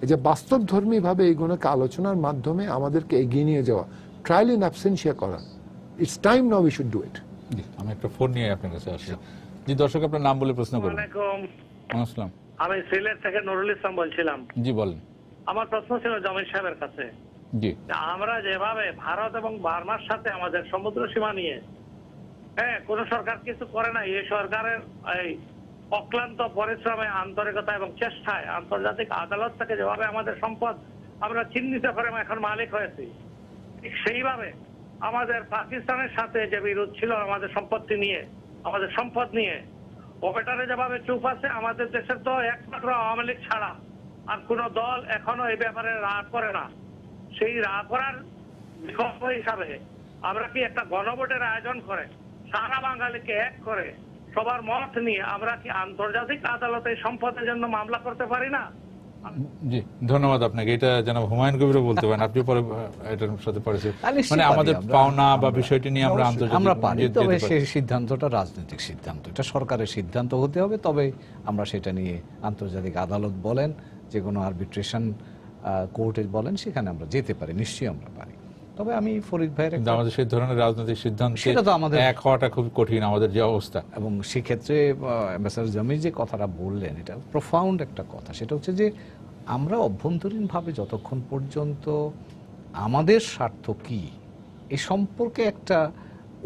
এই যে বাস্তবধর্মী ভাবে এইগুলোকে আলোচনার মাধ্যমে আমাদেরকে এগিয়ে নিয়ে যাওয়া, ট্রায়াল ইন অ্যাবসেন্সিয়া করা, it's time now we should do it. আমি একটা ফোন নিয়ে আপনার কাছে আসি। জি দর্শক, আপনার নাম বলে প্রশ্ন করুন। আসসালাম, আমি সিলেট থেকে নুরুল ইসলাম বলছিলাম। জি বলেন। আমার প্রশ্ন ছিল জমির সাহেবের কাছে, জি আমরা যেভাবে ভারত এবং বার্মার সাথে আমাদের সমুদ্র সীমা নিয়ে কোন সরকার কিছু করে না, এই সরকারের এই অক্লান্ত পরিশ্রমে, আন্তরিকতা এবং চেষ্টায় আন্তর্জাতিক আদালত থেকে যেভাবে আমাদের সম্পদ আমরা চিহ্নিত করে এখন মালিক হয়েছি, ঠিক সেইভাবে আমাদের পাকিস্তানের সাথে যে বিরোধ ছিল আমাদের সম্পত্তি নিয়ে, আমাদের সম্পদ নিয়ে, ওপেটারে যেভাবে চুপ আছে, আমাদের দেশের তো একমাত্র আওয়ামী লীগ ছাড়া আর কোন দল এখনো এই ব্যাপারে রাগ করে না। সেই রাগ করার বিকল্প হিসাবে আমরা কি একটা গণভোটের আয়োজন করে সারা বাঙালিকে এক করে সবার মত নিয়ে আমরা কি আন্তর্জাতিক আদালতে সম্পদের জন্য মামলা করতে পারি না? জি ধন্যবাদ আপনাকে। এটা জনাব হুমায়ুন কবিরও বলতে পারেন, আপনি পরে এটার সাথে পরিচিত, মানে আমাদের পাওনা বা বিষয়টি নিয়ে আমরা আমরা পারি, আন্তর্জাতিক তবে সেই সিদ্ধান্তটা রাজনৈতিক সিদ্ধান্ত, এটা সরকারের সিদ্ধান্ত হতে হবে, তবে আমরা সেটা নিয়ে আন্তর্জাতিক আদালত বলেন, যে কোনো আরবিট্রেশন কোর্টে বলেন, সেখানে আমরা যেতে পারি, নিশ্চয়ই আমরা পারি। তবে আমি ফরিদ ভাইয়ের কিন্তু আমাদের সেই ধরনের রাজনৈতিক সিদ্ধান্তে সেটা তো আমাদের এক হওয়াটা খুব কঠিন, আমাদের যে অবস্থা। এবং সেক্ষেত্রে অ্যাম্বাসাডর জামিল যে কথাটা বললেন, এটা প্রোফাউন্ড একটা কথা, সেটা হচ্ছে যে আমরা অভ্যন্তরীণভাবে যতক্ষণ পর্যন্ত আমাদের স্বার্থ কি এ সম্পর্কে একটা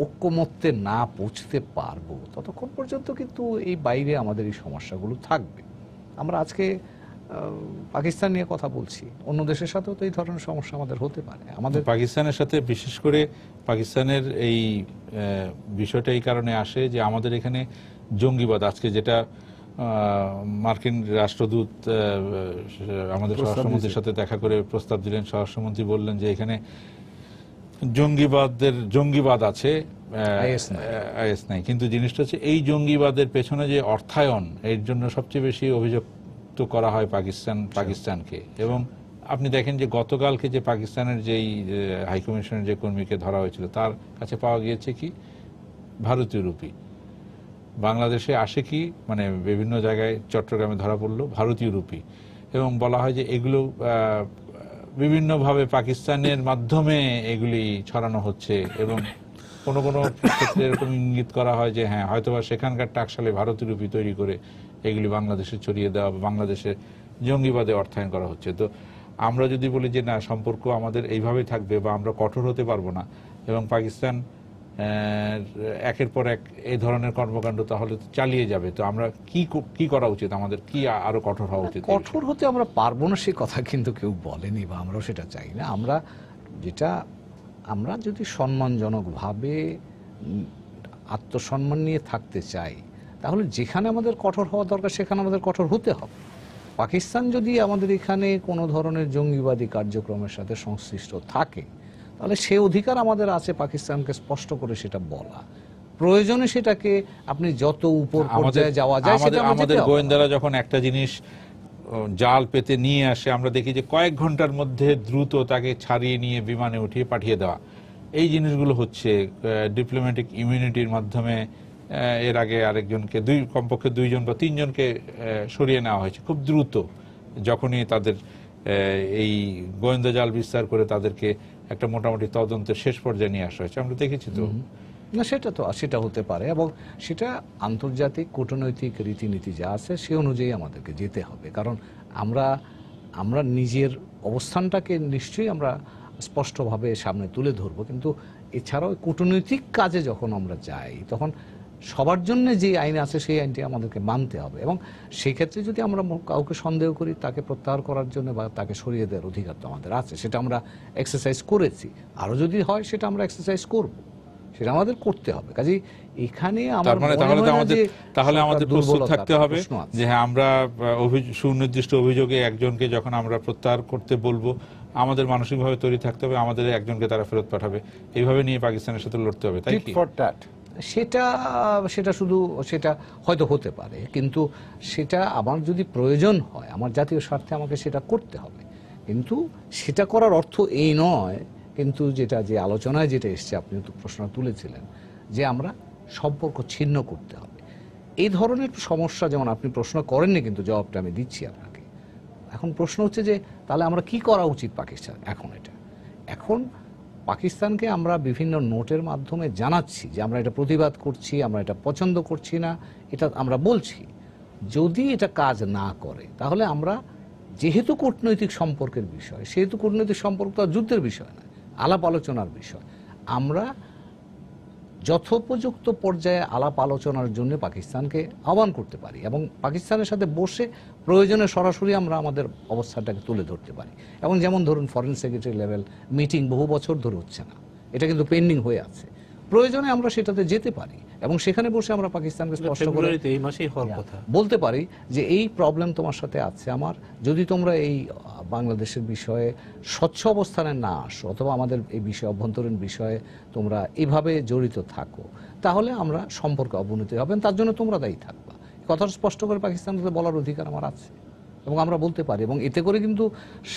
ঐক্যমত্যে না পৌঁছতে পারবো, ততক্ষণ পর্যন্ত কিন্তু এই বাইরে আমাদের এই সমস্যাগুলো থাকবে। আমরা আজকে পাকিস্তান নিয়ে কথা বলছি, অন্য দেশের সাথেও তো এই ধরনের সমস্যা আমাদের হতে পারে। আমাদের পাকিস্তানের সাথে বিশেষ করে পাকিস্তানের এই বিষয়টা এই কারণে আসে যে আমাদের এখানে জঙ্গিবাদ, আজকে যেটা মার্কিন রাষ্ট্রদূত আমাদের স্বরাষ্ট্রমন্ত্রীর সাথে দেখা করে প্রস্তাব দিলেন, স্বরাষ্ট্রমন্ত্রী বললেন যে এখানে জঙ্গিবাদ আছে, আইএস নাই, কিন্তু জিনিসটা হচ্ছে এই জঙ্গিবাদের পেছনে যে অর্থায়ন, এর জন্য সবচেয়ে বেশি অভিযুক্ত করা হয় পাকিস্তানকে। এবং আপনি দেখেন যে গতকালকে যে পাকিস্তানের যেই হাইকমিশনের যে কর্মীকে ধরা হয়েছিল, তার কাছে পাওয়া গিয়েছে কি ভারতীয় রুপি। বাংলাদেশে আসে কি, মানে বিভিন্ন জায়গায় চট্টগ্রামে ধরা পড়লো ভারতীয় রুপি, এবং বলা হয় যে এগুলো বিভিন্নভাবে পাকিস্তানের মাধ্যমে এগুলি ছড়ানো হচ্ছে, এবং কোনো কোনো ক্ষেত্রে এরকম ইঙ্গিত করা হয় যে হ্যাঁ হয়তোবা সেখানকার টাকশালে ভারতীয় রুপি তৈরি করে এগুলি বাংলাদেশে ছড়িয়ে দেওয়া, বাংলাদেশে জঙ্গিবাদে অর্থায়ন করা হচ্ছে। তো আমরা যদি বলি যে না, সম্পর্ক আমাদের এইভাবেই থাকবে বা আমরা কঠোর হতে পারবো না, এবং পাকিস্তান একের পর এক এই ধরনের কর্মকাণ্ড তাহলে চালিয়ে যাবে, তো আমরা কি করা উচিত, আমাদের কি আরো কঠোর হওয়া উচিত? কঠোর হতে আমরা পারবো না সে কথা কিন্তু কেউ বলেনি, বা আমরাও সেটা চাই না। আমরা যদি সম্মানজনকভাবে আত্মসম্মান নিয়ে থাকতে চাই, তাহলে যেখানে আমাদের কঠোর হওয়া দরকার সেখানে আমাদের কঠোর হতে হবে। পাকিস্তান যদি আমাদের এখানে কোনো ধরনের জঙ্গিবাদী কার্যক্রমের সাথে সংশ্লিষ্ট থাকে, তাহলে সে অধিকার আমাদের আছে পাকিস্তানকে স্পষ্ট করে সেটা বলা, প্রয়োজনে সেটাকে আপনি যত উপর পর্যায়ে যাওয়া যায় আমাদের গোয়েন্দারা যখন একটা জিনিস জাল পেতে নিয়ে আসে, আমরা দেখি যে কয়েক ঘন্টার মধ্যে দ্রুত তাকে ছাড়িয়ে নিয়ে বিমানে উঠিয়ে পাঠিয়ে দেওয়া, এই জিনিসগুলো হচ্ছে ডিপ্লোম্যাটিক ইমিউনিটির মাধ্যমে। এর আগে আরেকজনকে কমপক্ষে 2জন বা 3জনকে সরিয়ে নেওয়া হয়েছে খুব দ্রুত, যখনই তাদের এই গোয়েন্দা জাল বিস্তার করে তাদেরকে একটা মোটামুটি তদন্তের শেষ পর্যায়ে নিয়ে আসা হয়েছে, আমরা দেখেছি। তো না, সেটা হতে পারে, এবং সেটা আন্তর্জাতিক কূটনৈতিক রীতিনীতি যা আছে সে অনুযায়ী আমাদেরকে যেতে হবে, কারণ আমরা নিজের অবস্থানটাকে নিশ্চয়ই আমরা স্পষ্টভাবে সামনে তুলে ধরবো, কিন্তু এছাড়াও কূটনৈতিক কাজে যখন আমরা যাই, তখন সবার জন্য যে আইন আছে সেই আইনটি আমাদেরকে মানতে হবে, এবং সেই ক্ষেত্রে যদি আমরা কাউকে সন্দেহ করি, তাকে প্রত্যাহার করার জন্য বা তাকে সরিয়ে দেওয়ার অধিকার তো আমাদের আছে, সেটা আমরা এক্সারসাইজ করেছি, আরও যদি হয় সেটা আমরা এক্সারসাইজ করব, সেটা আমাদের করতে হবে। কাজেই এখানে তাহলে আমাদের প্রস্তুত থাকতে হবে যে হ্যাঁ, আমরা সুনির্দিষ্ট অভিযোগে একজনকে যখন আমরা প্রত্যাহার করতে বলবো, আমাদের মানসিকভাবে তৈরি থাকতে হবে, আমাদের একজনকে তারা ফেরত পাঠাবে, এইভাবে নিয়ে পাকিস্তানের সাথে লড়তে হবে। তাই কি? সেটা হয়তো হতে পারে, কিন্তু সেটা আমার যদি প্রয়োজন হয়, আমার জাতীয় স্বার্থে আমাকে সেটা করতে হবে, কিন্তু সেটা করার অর্থ এই নয় কিন্তু যেটা যে আলোচনায় যেটা এসছে, আপনি তো প্রশ্ন তুলেছিলেন যে আমরা সম্পর্ক ছিন্ন করতে হবে, এই ধরনের সমস্যা যেমন আপনি প্রশ্ন করেননি, কিন্তু জবাবটা আমি দিচ্ছি আপনাকে। এখন প্রশ্ন হচ্ছে যে তাহলে আমরা কি করা উচিত পাকিস্তান এখন পাকিস্তানকে আমরা বিভিন্ন নোটের মাধ্যমে জানাচ্ছি যে আমরা এটা প্রতিবাদ করছি, আমরা এটা পছন্দ করছি না, এটা আমরা বলছি। যদি এটা কাজ না করে তাহলে আমরা, যেহেতু কূটনৈতিক সম্পর্কের বিষয়, সেহেতু কূটনৈতিক সম্পর্ক তো যুদ্ধের বিষয় না, আলাপ আলোচনার বিষয়, আমরা যথোপযুক্ত পর্যায়ে আলাপ আলোচনার জন্য পাকিস্তানকে আহ্বান করতে পারি এবং পাকিস্তানের সাথে বসে প্রয়োজনে সরাসরি আমরা আমাদের অবস্থাটাকে তুলে ধরতে পারি। এবং যেমন ধরুন ফরেন সেক্রেটারি লেভেল মিটিং বহু বছর ধরে হচ্ছে না, এটা কিন্তু পেন্ডিং হয়ে আছে, প্রয়োজনে আমরা সেটাতে যেতে পারি এবং সেখানে বসে আমরা পাকিস্তানকে স্পষ্ট করে এই মাসেই হওয়ার কথা বলতে পারি যে এই প্রবলেম তোমার সাথে আছে আমার, যদি তোমরা এই বাংলাদেশের বিষয়ে স্বচ্ছ অবস্থানে না আসো অথবা আমাদের এই বিষয়ে অভ্যন্তরীণ বিষয়ে তোমরা এভাবে জড়িত থাকো, তাহলে আমরা সম্পর্কে অবনতি হবে, তার জন্য তোমরা দায়ী থাকবা। কথা স্পষ্ট করে পাকিস্তানকে বলার অধিকার আমার আছে এবং আমরা বলতে পারি, এবং এতে করে কিন্তু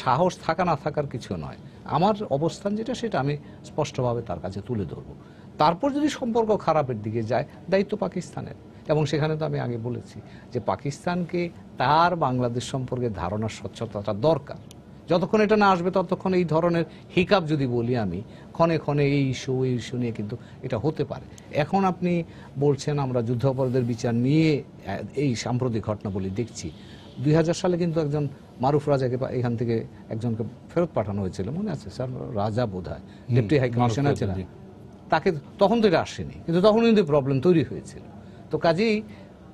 সাহস থাকা না থাকার কিছু নয়। আমার অবস্থান যেটা সেটা আমি স্পষ্টভাবে তার কাছে তুলে ধরবো। তারপর যদি সম্পর্ক খারাপের দিকে যায়, দায়িত্ব পাকিস্তানের। এবং সেখানে তো আমি আগে বলেছি যে পাকিস্তানকে তার বাংলাদেশ সম্পর্কে ধারণার স্বচ্ছতাটা দরকার। যতক্ষণ এটা না আসবে ততক্ষণ এই ধরনের হিকাপ যদি বলি আমি, ক্ষণে ক্ষণে এই ইস্যু নিয়ে কিন্তু এটা হতে পারে। এখন আপনি বলছেন আমরা যুদ্ধাপরাধের বিচার নিয়ে এই সাম্প্রতিক ঘটনাবলী দেখছি। 2000 সালে কিন্তু একজন মারুফ রাজাকে এখান থেকে একজনকে ফেরত পাঠানো হয়েছিল, মনে আছে স্যার? রাজা বোধহয় ডেপুটি হাই কমিশনার ছিলেন, তাকে তখন তো এটা আসেনি, কিন্তু তখন কিন্তু প্রবলেম তৈরি হয়েছিল। তো কাজেই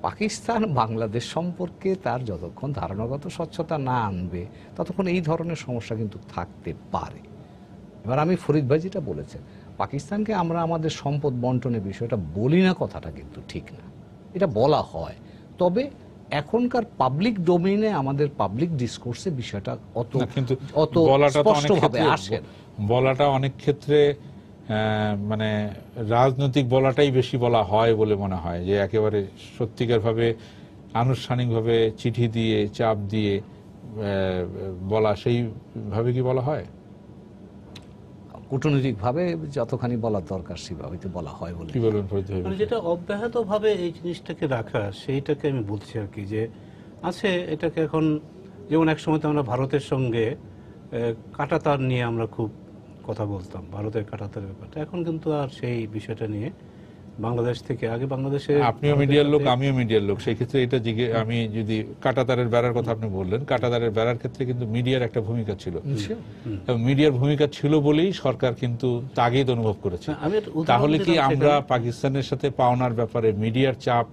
পাকিস্তান বাংলাদেশ সম্পর্কে তার যতক্ষণ ধারণাগত স্বচ্ছতা না আনবে ততক্ষণ এই ধরনের সমস্যা কিন্তু থাকতে পারে। এবার আমি ফরিদ ভাই যেটা বলেছেন, পাকিস্তানকে আমরা আমাদের সম্পদ বন্টনের বিষয়টা বলি না, কথাটা কিন্তু ঠিক না, এটা বলা হয়। তবে এখনকার পাবলিক ডোমেইনে আমাদের পাবলিক ডিসকোর্সে বিষয়টা অত স্পষ্টভাবে আসে। বলাটা অনেক ক্ষেত্রে মানে রাজনৈতিক বলাটাই বেশি বলা হয় বলে মনে হয়, যে একেবারে সত্যিকার ভাবে আনুষ্ঠানিকভাবে চিঠি দিয়ে চাপ দিয়ে বলা, সেইভাবে কি বলা হয়? কূটনৈতিকভাবে যতখানি বলার দরকার সেভাবে তো বলা হয় বলে। কি বলবেন? যেটা অব্যাহত ভাবে এই জিনিসটাকে রাখা, সেইটাকে আমি বলছি আর কি, যে আছে এটাকে এখন, যেমন এক সময় তো আমরা ভারতের সঙ্গে কাঁটাতার নিয়ে আমরা খুব কথা বলতাম, ভারতের কাঁটাতারের ব্যাপারটা। এখন কিন্তু আর সেই বিষয়টা নিয়ে বাংলাদেশ থেকে, আগে বাংলাদেশে আপনিও মিডিয়ার লোক আমিও মিডিয়ার লোক, সেই ক্ষেত্রে এটা আমি যদি কাঁটাতারের বেড়ার কথা আপনি বললেন, কাঁটাতারের বেড়ার ক্ষেত্রে কিন্তু মিডিয়ার একটা ভূমিকা ছিল, এবং মিডিয়ার ভূমিকা ছিল বলেই সরকার কিন্তু তাগিদ অনুভব করেছে। তাহলে কি আমরা পাকিস্তানের সাথে পাওনার ব্যাপারে মিডিয়ার চাপ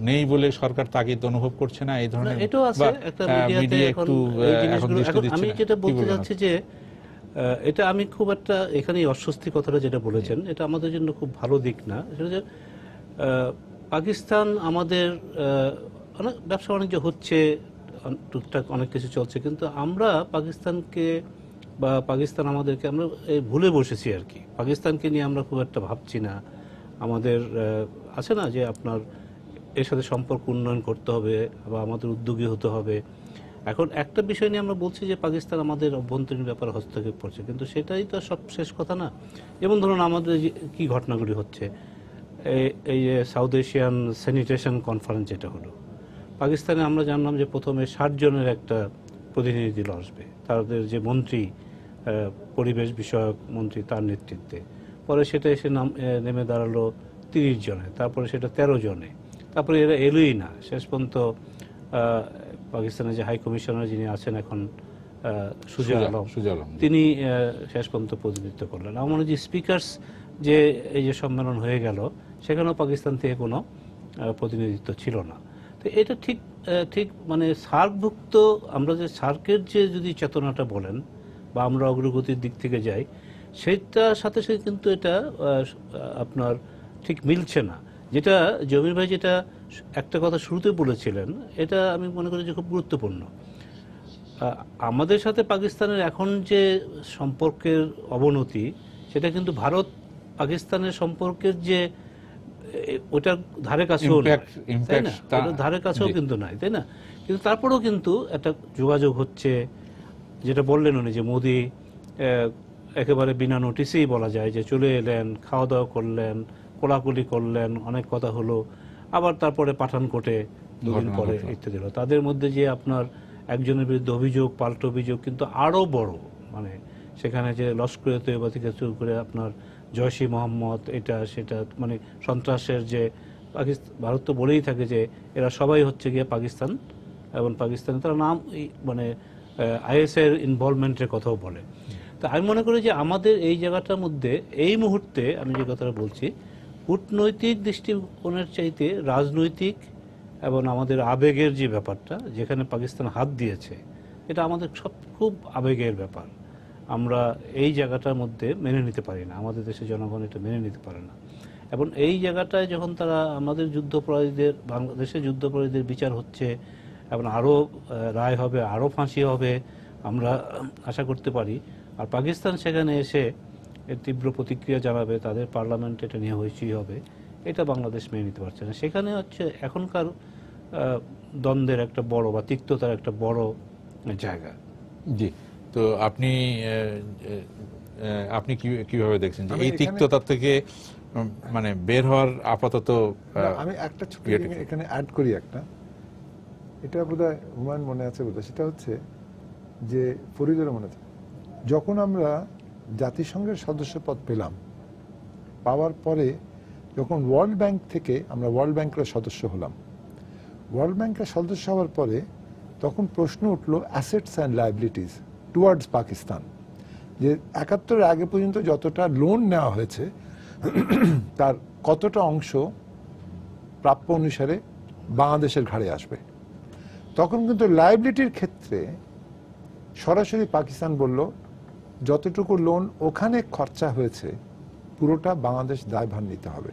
নেই বলে সরকার তাগিদ অনুভব করছে না? এই ধরনের এটাও আছে একটা মিডিয়া একটু আমি যেটা বলতে চাচ্ছি যে এটা আমি খুব একটা এখানে অস্বস্তি কথাটা যেটা বলেছেন, এটা আমাদের জন্য খুব ভালো দিক না। সেটা যে পাকিস্তান আমাদের অনেক ব্যবসা বাণিজ্য হচ্ছে, টুকটাক অনেক কিছু চলছে, কিন্তু আমরা পাকিস্তানকে বা পাকিস্তান আমাদেরকে আমরা ভুলে বসেছি আর কি। পাকিস্তানকে নিয়ে আমরা খুব একটা ভাবছি না। আমাদের আছে না যে আপনার এর সাথে সম্পর্ক উন্নয়ন করতে হবে বা আমাদের উদ্যোগী হতে হবে। এখন একটা বিষয় নিয়ে আমরা বলছি যে পাকিস্তান আমাদের অভ্যন্তরীণ ব্যাপারে হস্তক্ষেপ করছে, কিন্তু সেটাই তো সব শেষ কথা না। যেমন ধরুন আমাদের কি ঘটনাগুলি হচ্ছে, এই যে সাউথ এশিয়ান স্যানিটেশন কনফারেন্স যেটা হলো, পাকিস্তানে আমরা জানলাম যে প্রথমে 60 জনের একটা প্রতিনিধি দল আসবে, তাদের যে মন্ত্রী, পরিবেশ বিষয়ক মন্ত্রী, তার নেতৃত্বে। পরে সেটা এসে নেমে দাঁড়ালো 30 জনে, তারপরে সেটা 13 জনে, তারপরে এরা এলোই না। শেষ পর্যন্ত পাকিস্তানের যে হাই কমিশনার যিনি আছেন এখন, সুজা আলম, তিনি শেষ পর্যন্ত প্রতিনিধিত্ব করলেন। আমার মনে হয় যে স্পিকার্স যে এই যে সম্মেলন হয়ে গেল, সেখানেও পাকিস্তান থেকে কোনো প্রতিনিধিত্ব ছিল না। তো এটা ঠিক মানে সার্কভুক্ত, আমরা যে সার্কের যে যদি চেতনাটা বলেন বা আমরা অগ্রগতির দিক থেকে যাই, সেটার সাথে সাথে কিন্তু এটা আপনার ঠিক মিলছে না। যেটা জমির ভাই যেটা একটা কথা শুরুতে বলেছিলেন, এটা আমি মনে করি যে খুব গুরুত্বপূর্ণ। আমাদের সাথে পাকিস্তানের এখন যে সম্পর্কের অবনতি, সেটা কিন্তু ভারত পাকিস্তানের সম্পর্কের যে ওটার ধারে কাছেও তাই না, ধারে কাছেও কিন্তু নাই, তাই না? কিন্তু তারপরেও কিন্তু একটা যোগাযোগ হচ্ছে, যেটা বললেন উনি যে মোদি একেবারে বিনা নোটিশেই বলা যায় যে চলে এলেন, খাওয়া দাওয়া করলেন, কোলাকুলি করলেন, অনেক কথা হলো, আবার তারপরে পাঠানকোটে দুদিন ঘটনা পরে ঘটলো। ইত্যাদি হলো। তাদের মধ্যে যে আপনার একজনের বিরুদ্ধে অভিযোগ, পাল্টা অভিযোগ কিন্তু আরও বড়, মানে সেখানে যে লস্করে তৈয়বা থেকে শুরু করে আপনার জয়শী মোহাম্মদ, এটা সেটা, মানে সন্ত্রাসের যে ভারত তো বলেই থাকে যে এরা সবাই হচ্ছে গিয়ে পাকিস্তান, এবং পাকিস্তানে তারা নাম মানে আইএসের ইনভলভমেন্টের কথাও বলে। তো আমি মনে করি যে আমাদের এই জায়গাটার মধ্যে এই মুহূর্তে আমি যে কথাটা বলছি, কূটনৈতিক দৃষ্টিকোণের চাইতে রাজনৈতিক এবং আমাদের আবেগের যে ব্যাপারটা, যেখানে পাকিস্তান হাত দিয়েছে, এটা আমাদের সব খুব আবেগের ব্যাপার। আমরা এই জায়গাটার মধ্যে মেনে নিতে পারি না, আমাদের দেশের জনগণ এটা মেনে নিতে পারে না। এবং এই জায়গাটায় যখন তারা আমাদের যুদ্ধাপরাধীদের, বাংলাদেশের যুদ্ধাপরাধীদের বিচার হচ্ছে এবং আরও রায় হবে, আরও ফাঁসি হবে আমরা আশা করতে পারি, আর পাকিস্তান সেখানে এসে এর তীব্র প্রতিক্রিয়া জানাবে, তাদের পার্লামেন্ট এটা নিয়ে হইচই হবে, এটা বাংলাদেশ মেনে নিতে পারছে না। সেখানে হচ্ছে এখনকার দ্বন্দ্বের একটা বড় বা তিক্ততার একটা বড় জায়গা। জি, তো আপনি কিভাবে দেখছেন যে এই তিক্ততা থেকে মানে বের হওয়ার আপাতত? আমি একটা ছোট এখানে অ্যাড করি একটা, এটা বোধহয় হুমায়ুন মনে আছে বোধহয়, সেটা হচ্ছে যে ফরিদেরও মনে আছে, যখন আমরা জাতিসংঘের সদস্যপদ পেলাম, পাওয়ার পরে যখন ওয়ার্ল্ড ব্যাংক থেকে আমরা ওয়ার্ল্ড ব্যাংকের সদস্য হলাম, ওয়ার্ল্ড ব্যাংকের সদস্য হওয়ার পরে তখন প্রশ্ন উঠলো assets and liabilities towards Pakistan, যে ৭১-এর আগে পর্যন্ত যতটা লোন নেওয়া হয়েছে তার কতটা অংশ প্রাপ্য অনুসারে বাংলাদেশের ঘাড়ে আসবে। তখন কিন্তু লায়াবিলিটির ক্ষেত্রে সরাসরি পাকিস্তান বলল যতটুকু লোন ওখানে খরচা হয়েছে পুরোটা বাংলাদেশ দায়ভার নিতে হবে।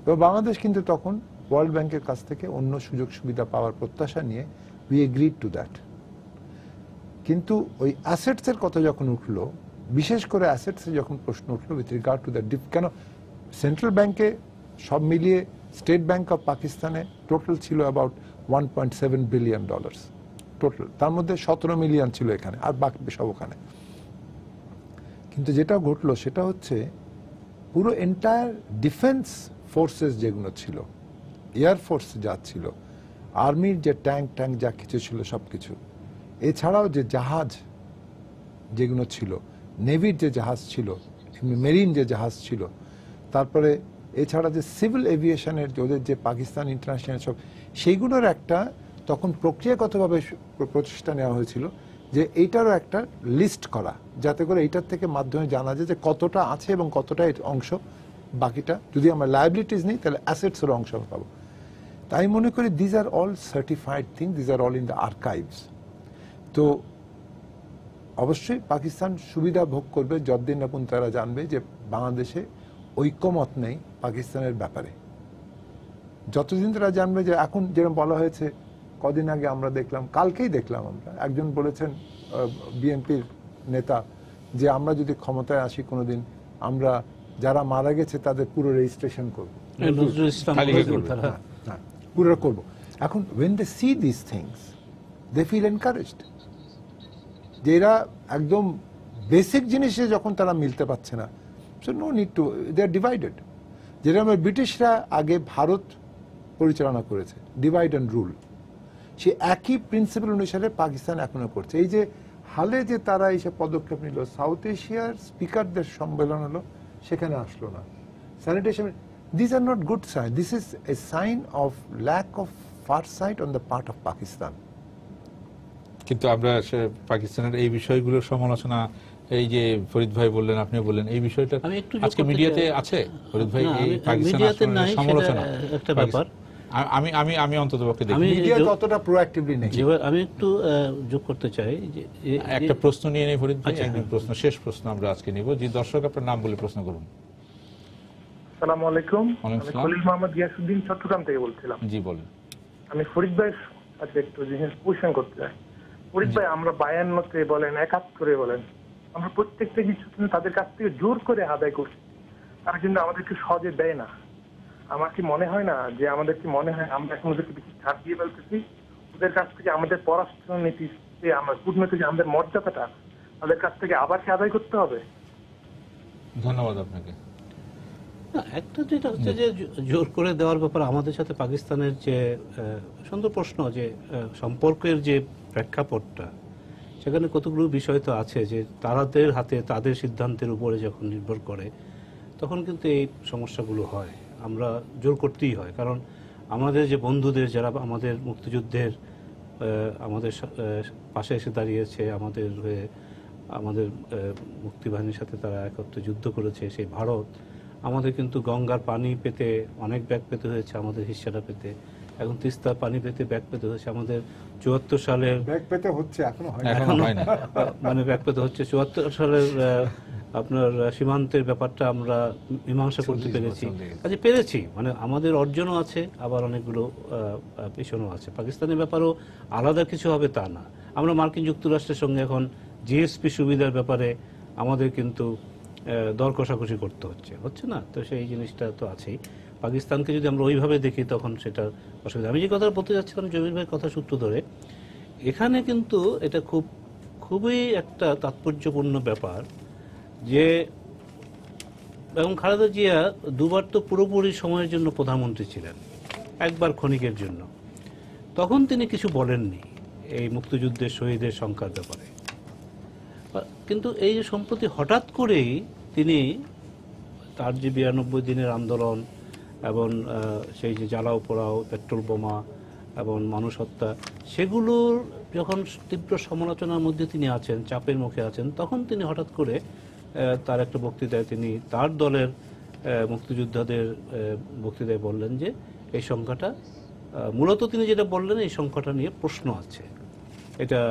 এবং বাংলাদেশ কিন্তু তখন ওয়ার্ল্ড ব্যাংকের কাছ থেকে অন্য সুযোগ সুবিধা পাওয়ার প্রত্যাশা নিয়ে উই এগ্রিড টু দ্যাট। কিন্তু ওই অ্যাসেটসের কথা যখন উঠলো, বিশেষ করে অ্যাসেটসে যখন প্রশ্ন উঠলো উইথ রিগার্ড টু দ্যাট, কেন সেন্ট্রাল ব্যাংকে সব মিলিয়ে স্টেট ব্যাংক অফ পাকিস্তানে টোটাল ছিল অ্যাবাউট $1.7 বিলিয়ন টোটাল, তার মধ্যে 17 মিলিয়ন ছিল এখানে, আর বাকি সব ওখানে। কিন্তু যেটা ঘটলো সেটা হচ্ছে পুরো এন্টায়ার ডিফেন্স ফোর্সেস যেগুলো ছিল, এয়ারফোর্স যা ছিল, আর্মির যে ট্যাঙ্ক যা কিছু ছিল সব কিছু, এছাড়াও যে জাহাজ যেগুলো ছিল, নেভির যে জাহাজ ছিল, মেরিন যে জাহাজ ছিল, তারপরে এছাড়া যে সিভিল এভিয়েশনের ওদের যে পাকিস্তান ইন্টারন্যাশনাল সব, সেইগুলোর একটা তখন প্রক্রিয়াগতভাবে প্রচেষ্টা নেওয়া হয়েছিল যে এইটারও একটা লিস্ট করা, যাতে করে এইটার থেকে মাধ্যমে জানা যায় যে কতটা আছে এবং কতটা অংশ, বাকিটা যদি আমরা লায়াবিলিটিস নিই তাহলে অ্যাসেটসের অংশ পাবো। তাই মনে করি these are all certified thing, these are all in the archives. তো অবশ্যই পাকিস্তান সুবিধা ভোগ করবে যতদিন না পর্যন্ত তারা জানবে যে বাংলাদেশে ঐক্যমত নেই পাকিস্তানের ব্যাপারে। যতদিন তারা জানবে যে এখন যেরকম বলা হয়েছে, কদিন আগে আমরা দেখলাম, কালকেই দেখলাম আমরা, একজন বলেছেন বিএনপির নেতা যে আমরা যদি ক্ষমতায় আসি কোনোদিন, আমরা যারা মারা গেছে তাদের পুরো রেজিস্ট্রেশন করবো, পুরো করবো। এখন when they see these things they feel encouraged, যে এরা একদম বেসিক জিনিসে যখন তারা মিলতে পারছে না, so no need to, they are divided। যেরকম ব্রিটিশরা আগে ভারত পরিচালনা করেছে, ডিভাইড অ্যান্ড রুল, সে একই প্রিন্সিপাল অনুসারে পাকিস্তান এখনো করছে। এই যে হালে যে তারা এইসব পদক্ষেপ নিল, সাউথ এশিয়ার স্পিকারদের সম্মেলন হলো, সেখানে আসলো না, sanitation, these are not good signs, this is a sign of lack of foresight on the part of Pakistan। কিন্তু আমরা পাকিস্তানের এই বিষয়গুলোর সমালোচনা, এই যে ফরিদ ভাই বললেন, আপনিও বললেন, এই বিষয়টা আজকে মিডিয়াতে আছে ফরিদ ভাই, এই পাকিস্তানের সমালোচনা একটা ব্যাপার আমি অন্ততপক্ষে দেখি মিডিয়া ততটা প্রোঅ্যাক্টিভলি নেই। আমি একটু যোগ করতে চাই যে একটা প্রশ্ন নিয়ে নেই ফরিদ ভাই, একদম প্রশ্ন, শেষ প্রশ্ন আমরা আজকে নিব। যে দর্শক আপনার নাম বলে প্রশ্ন করুন। আসসালামু আলাইকুম, আমি খলিল মোহাম্মদ গিয়াসউদ্দিন চট্টগ্রাম থেকে বলছিলাম। জি বলেন। আমি ফরিদ ভাইয়ের কাছে একটু জিনিস কোশ্চেন করতে চাই। ফরিদ ভাই, আমরা 52-তে বলেন, 71-এ বলেন, আমরা প্রত্যেকটা কিছু কিন্তু তাদের কাছ থেকে জোর করে আদায় করছি, তারা কিন্তু আমাদেরকে সহজে দেয় না। আমার কি মনে হয় না যে আমাদের কি মনে হয় আমরা এখন ওদেরকে বেশি ছাড় দিয়ে ফেলতেছি? ওদের কাছ থেকে আমাদের পররাষ্ট্র নীতি, আমরা কূটনীতি, আমাদের মর্যাদাটা তাদের কাছ থেকে আবার কি আদায় করতে হবে? ধন্যবাদ আপনাকে। না, একটা যেটা হচ্ছে যে জোর করে দেওয়ার ব্যাপার, আমাদের সাথে পাকিস্তানের যে সুন্দর প্রশ্ন, যে সম্পর্কের যে প্রেক্ষাপটটা, সেখানে কতগুলো বিষয় তো আছে যে তাদের হাতে তাদের সিদ্ধান্তের উপরে যখন নির্ভর করে তখন কিন্তু এই সমস্যাগুলো হয়। আমরা জোর করতেই হয়, কারণ আমাদের যে বন্ধুদের যারা আমাদের মুক্তিযুদ্ধের আমাদের পাশে এসে দাঁড়িয়েছে, আমাদের হয়ে আমাদের মুক্তিবাহিনীর সাথে তারা একত্রে যুদ্ধ করেছে, সেই ভারত আমাদের কিন্তু গঙ্গার পানি পেতে অনেক ব্যাগ পেতে হয়েছে, আমাদের হিস্সাটা পেতে। এখন তিস্তার পানি পেতে ব্যাগ পেতে হয়েছে আমাদের 74 সালের, ব্যাগ পেতে হচ্ছে, এখনো হয় না। এখনো হয় না। মানে ব্যাগ পেতে হচ্ছে 74 সালের আপনার সীমান্তের ব্যাপারটা আমরা মীমাংসা করতে পেরেছি, কাজে পেরেছি, মানে আমাদের অর্জনও আছে, আবার অনেকগুলো পিছনও আছে। পাকিস্তানের ব্যাপারও আলাদা কিছু হবে তা না। আমরা মার্কিন যুক্তরাষ্ট্রের সঙ্গে এখন জিএসপি সুবিধার ব্যাপারে আমাদের কিন্তু দর কষাকষি করতে হচ্ছে না, তো সেই জিনিসটা তো আছেই। পাকিস্তানকে যদি আমরা ওইভাবে দেখি তখন সেটা অসুবিধা। আমি যে কথা বলতে যাচ্ছিলাম জমির ভাইয়ের কথা সূত্র ধরে, এখানে কিন্তু এটা খুবই একটা তাৎপর্যপূর্ণ ব্যাপার যে এবং খালেদা জিয়া দুবার তো পুরোপুরি সময়ের জন্য প্রধানমন্ত্রী ছিলেন, একবার ক্ষণিকের জন্য। তখন তিনি কিছু বলেননি এই মুক্তিযুদ্ধের শহীদের সংখ্যার ব্যাপারে, কিন্তু এই যে সম্প্রতি হঠাৎ করেই তিনি তার যে 92 দিনের আন্দোলন এবং সেই যে জ্বালাও পোড়াও, পেট্রোল বোমা এবং মানুষ হত্যা, সেগুলোর যখন তীব্র সমালোচনার মধ্যে তিনি আছেন, চাপের মুখে আছেন, তখন তিনি হঠাৎ করে তার একটা বক্তৃতায় তিনি তার দলের মুক্তিযোদ্ধাদের বক্তৃতায় বললেন যে এই সংখ্যাটা মূলত তিনি যেটা বললেন এই সংখ্যাটা নিয়ে প্রশ্ন আছে। এটা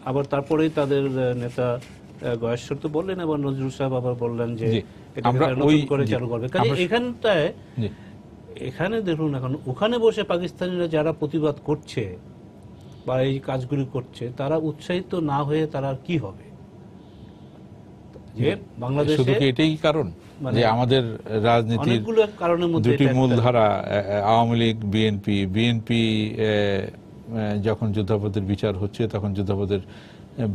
আবার তারপরেই তাদের নেতা গয়েশ্বর তো বললেন, আবার নজরুল সাহেব আবার বললেন যে এটা নতুন করে চালু করবে। কাজে এখানটায় এখানে দেখুন, এখন ওখানে বসে পাকিস্তানিরা যারা প্রতিবাদ করছে বা এই কাজগুলি করছে, তারা উৎসাহিত না হয়ে তারা কি হবে? যে বাংলাদেশে শুধু কি এটাই কারণ যে আমাদের রাজনীতির দুটি মূল ধারা, আওয়ামী লীগ, বিএনপি যখন যুদ্ধাপরাধের বিচার হচ্ছে তখন যুদ্ধাপরাধের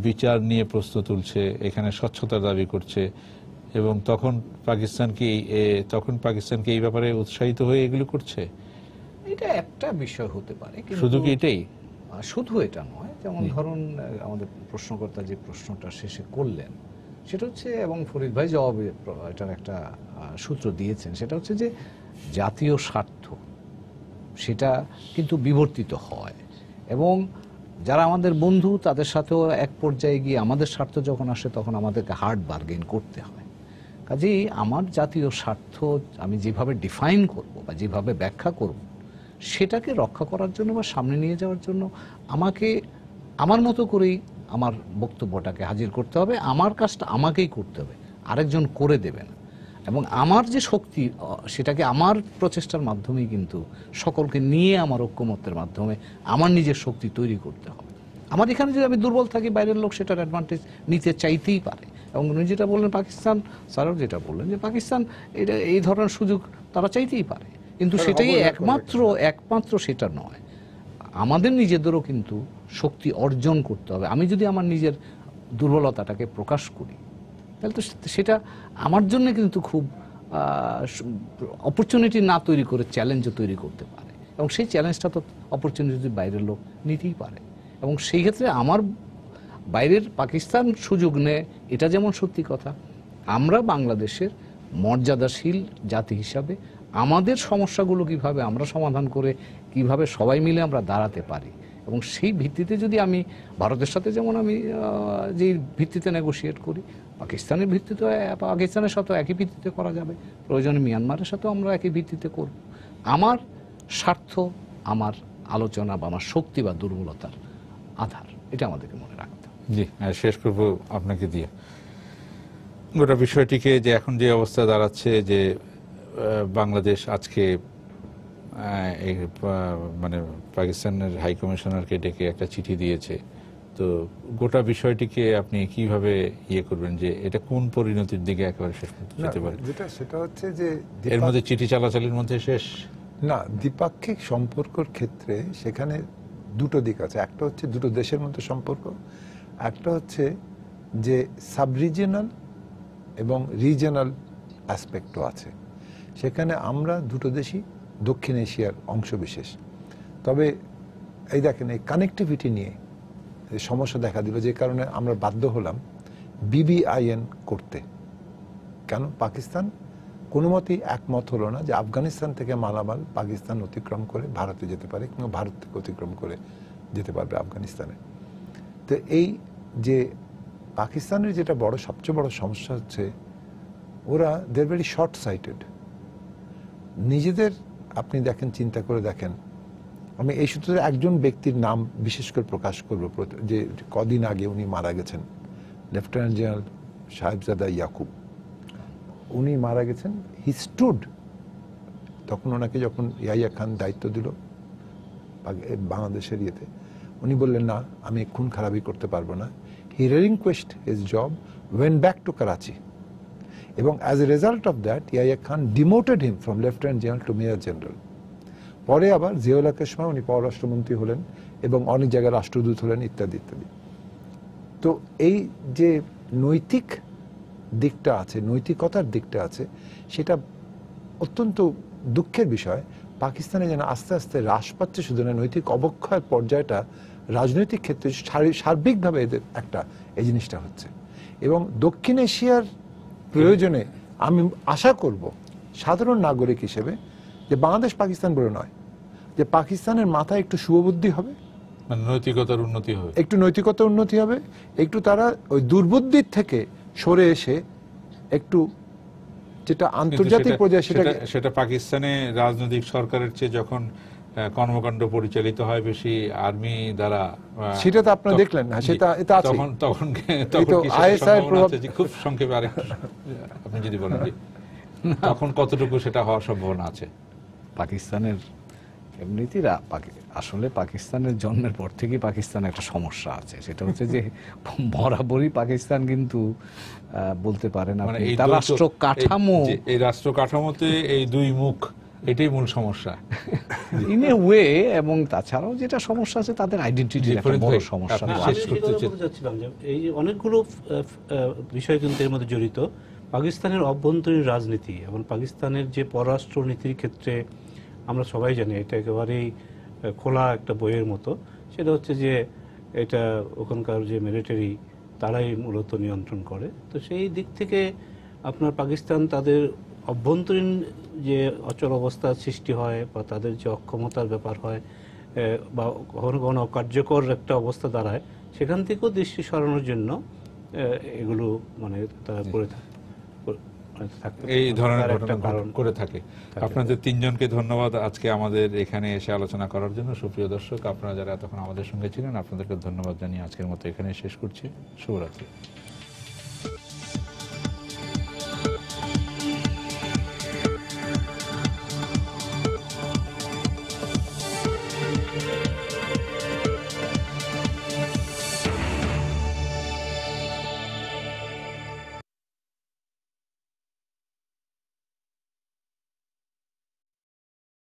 বিচার নিয়ে প্রশ্ন তুলছে, এখানে স্বচ্ছতার দাবি করছে, এবং তখন পাকিস্তানকে এই ব্যাপারে উৎসাহিত হয়ে এগুলো করছে। এটা একটা বিষয় হতে পারে, শুধু কি এটাই? শুধু এটা নয়। যেমন ধরুন আমাদের প্রশ্নকর্তা যে প্রশ্নটা শেষে করলেন সেটা হচ্ছে, এবং ফরিদ ভাই জবাবে এটার একটা সূত্র দিয়েছেন, সেটা হচ্ছে যে জাতীয় স্বার্থ সেটা কিন্তু বিবর্তিত হয়, এবং যারা আমাদের বন্ধু তাদের সাথেও এক পর্যায়ে গিয়ে আমাদের স্বার্থ যখন আসে তখন আমাদেরকে হার্ড বার্গেন করতে হয়। কাজেই আমার জাতীয় স্বার্থ আমি যেভাবে ডিফাইন করব বা যেভাবে ব্যাখ্যা করব, সেটাকে রক্ষা করার জন্য বা সামনে নিয়ে যাওয়ার জন্য আমাকে আমার মতো করেই আমার বক্তব্যটাকে হাজির করতে হবে, আমার কাজটা আমাকেই করতে হবে, আরেকজন করে দেবে না। এবং আমার যে শক্তি সেটাকে আমার প্রচেষ্টার মাধ্যমেই কিন্তু সকলকে নিয়ে আমার ঐক্যমত্যের মাধ্যমে আমার নিজের শক্তি তৈরি করতে হবে। আমার এখানে যদি আমি দুর্বল থাকি, বাইরের লোক সেটার অ্যাডভান্টেজ নিতে চাইতেই পারে। এবং উনি যেটা বললেন পাকিস্তান, স্যারও যেটা বললেন যে পাকিস্তান এটা এই ধরনের সুযোগ তারা চাইতেই পারে, কিন্তু সেটাই একমাত্র সেটা নয়। আমাদের নিজেদেরও কিন্তু শক্তি অর্জন করতে হবে। আমি যদি আমার নিজের দুর্বলতাটাকে প্রকাশ করি তাহলে তো সেটা আমার জন্য কিন্তু খুব অপরচুনিটি না তৈরি করে চ্যালেঞ্জও তৈরি করতে পারে, এবং সেই চ্যালেঞ্জটা তো অপরচুনিটি বাইরের লোক নিতেই পারে। এবং সেই ক্ষেত্রে আমার বাইরের পাকিস্তান সুযোগ নেয়, এটা যেমন সত্যি কথা, আমরা বাংলাদেশের মর্যাদাশীল জাতি হিসাবে আমাদের সমস্যাগুলো কিভাবে আমরা সমাধান করে কিভাবে সবাই মিলে আমরা দাঁড়াতে পারি, এবং সেই ভিত্তিতে যদি আমি ভারতের সাথে যেমন আমি যে ভিত্তিতে নেগোশিয়েট করি, পাকিস্তানের ভিত্তিতে পাকিস্তানের সাথেও একই ভিত্তিতে করা যাবে, প্রয়োজনে মিয়ানমারের সাথেও আমরা একই ভিত্তিতে করব। আমার স্বার্থ আমার আলোচনা বা আমার শক্তি বা দুর্বলতার আধার, এটা আমাদেরকে মনে রাখতে হবে। জি, শেষ করব আপনাকে দিয়ে গোটা বিষয়টিকে, যে এখন যে অবস্থা দাঁড়াচ্ছে যে বাংলাদেশ আজকে মানে পাকিস্তানের হাই কমিশনারকে ডেকে একটা চিঠি দিয়েছে, তো গোটা বিষয়টিকে আপনি কিভাবে করবেন যে এটা কোন পরিণতির দিকে একেবারে শেষ করতে যেতে পারে? সেটা হচ্ছে যে এর মধ্যে চিঠি চালাচালির মধ্যে শেষ না, দ্বিপাক্ষিক সম্পর্কের ক্ষেত্রে সেখানে দুটো দিক আছে। একটা হচ্ছে দুটো দেশের মধ্যে সম্পর্ক, একটা হচ্ছে যে সাব রিজিয়নাল এবং রিজিয়নাল অ্যাসপেক্টও আছে। সেখানে আমরা দুটো দেশই দক্ষিণ এশিয়ার অংশবিশেষ। তবে এই দেখেন, এই কানেক্টিভিটি নিয়ে সমস্যা দেখা দিল, যে কারণে আমরা বাধ্য হলাম BBIN করতে। কেন? পাকিস্তান কোনো মতেই একমত হলো না যে আফগানিস্তান থেকে মালামাল পাকিস্তান অতিক্রম করে ভারতে যেতে পারে, কিংবা ভারত থেকে অতিক্রম করে যেতে পারবে আফগানিস্তানে। তো এই যে পাকিস্তানের যেটা সবচেয়ে বড় সমস্যা হচ্ছে, ওরা দেয়ার ভেরি শর্ট সাইটেড। নিজেদের আপনি দেখেন, চিন্তা করে দেখেন, আমি এই সূত্রে একজন ব্যক্তির নাম বিশেষ করে প্রকাশ করব, যে কদিন আগে উনি মারা গেছেন, লেফটেন্যান্ট জেনারেল সাহেবজাদা ইয়াকুব। উনি মারা গেছেন, হি স্টুড, তখন ওনাকে যখন ইয়াহিয়া খান দায়িত্ব দিল বাংলাদেশের ইয়েতে, উনি বললেন না, আমি খুন খারাপি করতে পারবো না। He relinquished his job, went back to Karachi, এবং as a result of that Yahya Khan demoted him from lieutenant general to major general. পরে আবার জিয়াউল হকের সময় উনি পররাষ্ট্রমন্ত্রী হলেন এবং অনেক জায়গায় রাষ্ট্রদূত হলেন, ইত্যাদি ইত্যাদি। তো এই যে নৈতিক দিকটা আছে, নৈতিকতার দিকটা আছে, সেটা অত্যন্ত দুঃখের বিষয়। পাকিস্তানে যেন আস্তে আস্তে হ্রাস পাচ্ছে, শুধু না, নৈতিক অবক্ষয়ের পর্যায়টা রাজনৈতিক ক্ষেত্রে সার্বিকভাবে এদের একটা এই জিনিসটা হচ্ছে। এবং দক্ষিণ এশিয়ার প্রয়োজনে আমি আশা করব সাধারণ নাগরিক হিসেবে, যে বাংলাদেশ পাকিস্তান বলে নয়, যে পাকিস্তানের মাথায় একটু শুভবুদ্ধি হবে, মানে নৈতিকতার উন্নতি হবে, একটু নৈতিকতার উন্নতি হবে, একটু তারা ওই দুর্বুদ্ধির থেকে সরে এসে একটু যেটা আন্তর্জাতিক পর্যায়ে সেটা পাকিস্তানে রাজনৈতিক সরকারের চেয়ে যখন কর্মকাণ্ড পরিচালিত হয় বেশি আর্মি দ্বারা, সেটা তো আপনারা দেখলেন না, সেটা এটা আছে। তখন খুব সংক্ষেপে আরেকটু আপনি যদি বলেন, তখন কতটুকু সেটা হওয়ার সম্ভাবনা আছে? পাকিস্তানের এমনিতেই আসলে পাকিস্তানের জন্মের পর থেকেই পাকিস্তানের একটা সমস্যা আছে, সেটা হচ্ছে যে বরাবরই পাকিস্তান কিন্তু বলতে পারেন আপনি তার রাষ্ট্র কাঠামো, এই রাষ্ট্র কাঠামোতে এই দুই মুখ, এটাই মূল সমস্যা ইন এ ওয়ে। এবং তাছাড়াও যেটা সমস্যা আছে, তাদের আইডেন্টিটির একটা বড় সমস্যা আছে। যাচ্ছিলাম যে এই অনেকগুলো বিষয় কিন্তু এর মধ্যে জড়িত। পাকিস্তানের অভ্যন্তরীণ রাজনীতি এবং পাকিস্তানের যে পররাষ্ট্র নীতির ক্ষেত্রে আমরা সবাই জানি, এটা একেবারেই খোলা একটা বইয়ের মতো। সেটা হচ্ছে যে এটা ওখানকার যে মিলিটারি, তারাই মূলত নিয়ন্ত্রণ করে। তো সেই দিক থেকে আপনার পাকিস্তান তাদের অভ্যন্তরীণ যে অচল অবস্থার সৃষ্টি হয়, বা তাদের যে অক্ষমতার ব্যাপার হয়, বা কখনো কখনো অকার্যকর একটা অবস্থা দাঁড়ায়, সেখান থেকেও দৃষ্টি সরানোর জন্য এগুলো মানে তারা করে থাকে, এই ধরনের ঘটনা করে থাকে। আপনাদের তিনজনকে ধন্যবাদ আজকে আমাদের এখানে এসে আলোচনা করার জন্য। সুপ্রিয় দর্শক, আপনারা যারা এতক্ষণ আমাদের সঙ্গে ছিলেন, আপনাদেরকে ধন্যবাদ জানিয়ে আজকের মতো এখানে শেষ করছি। শুভরাত্রি।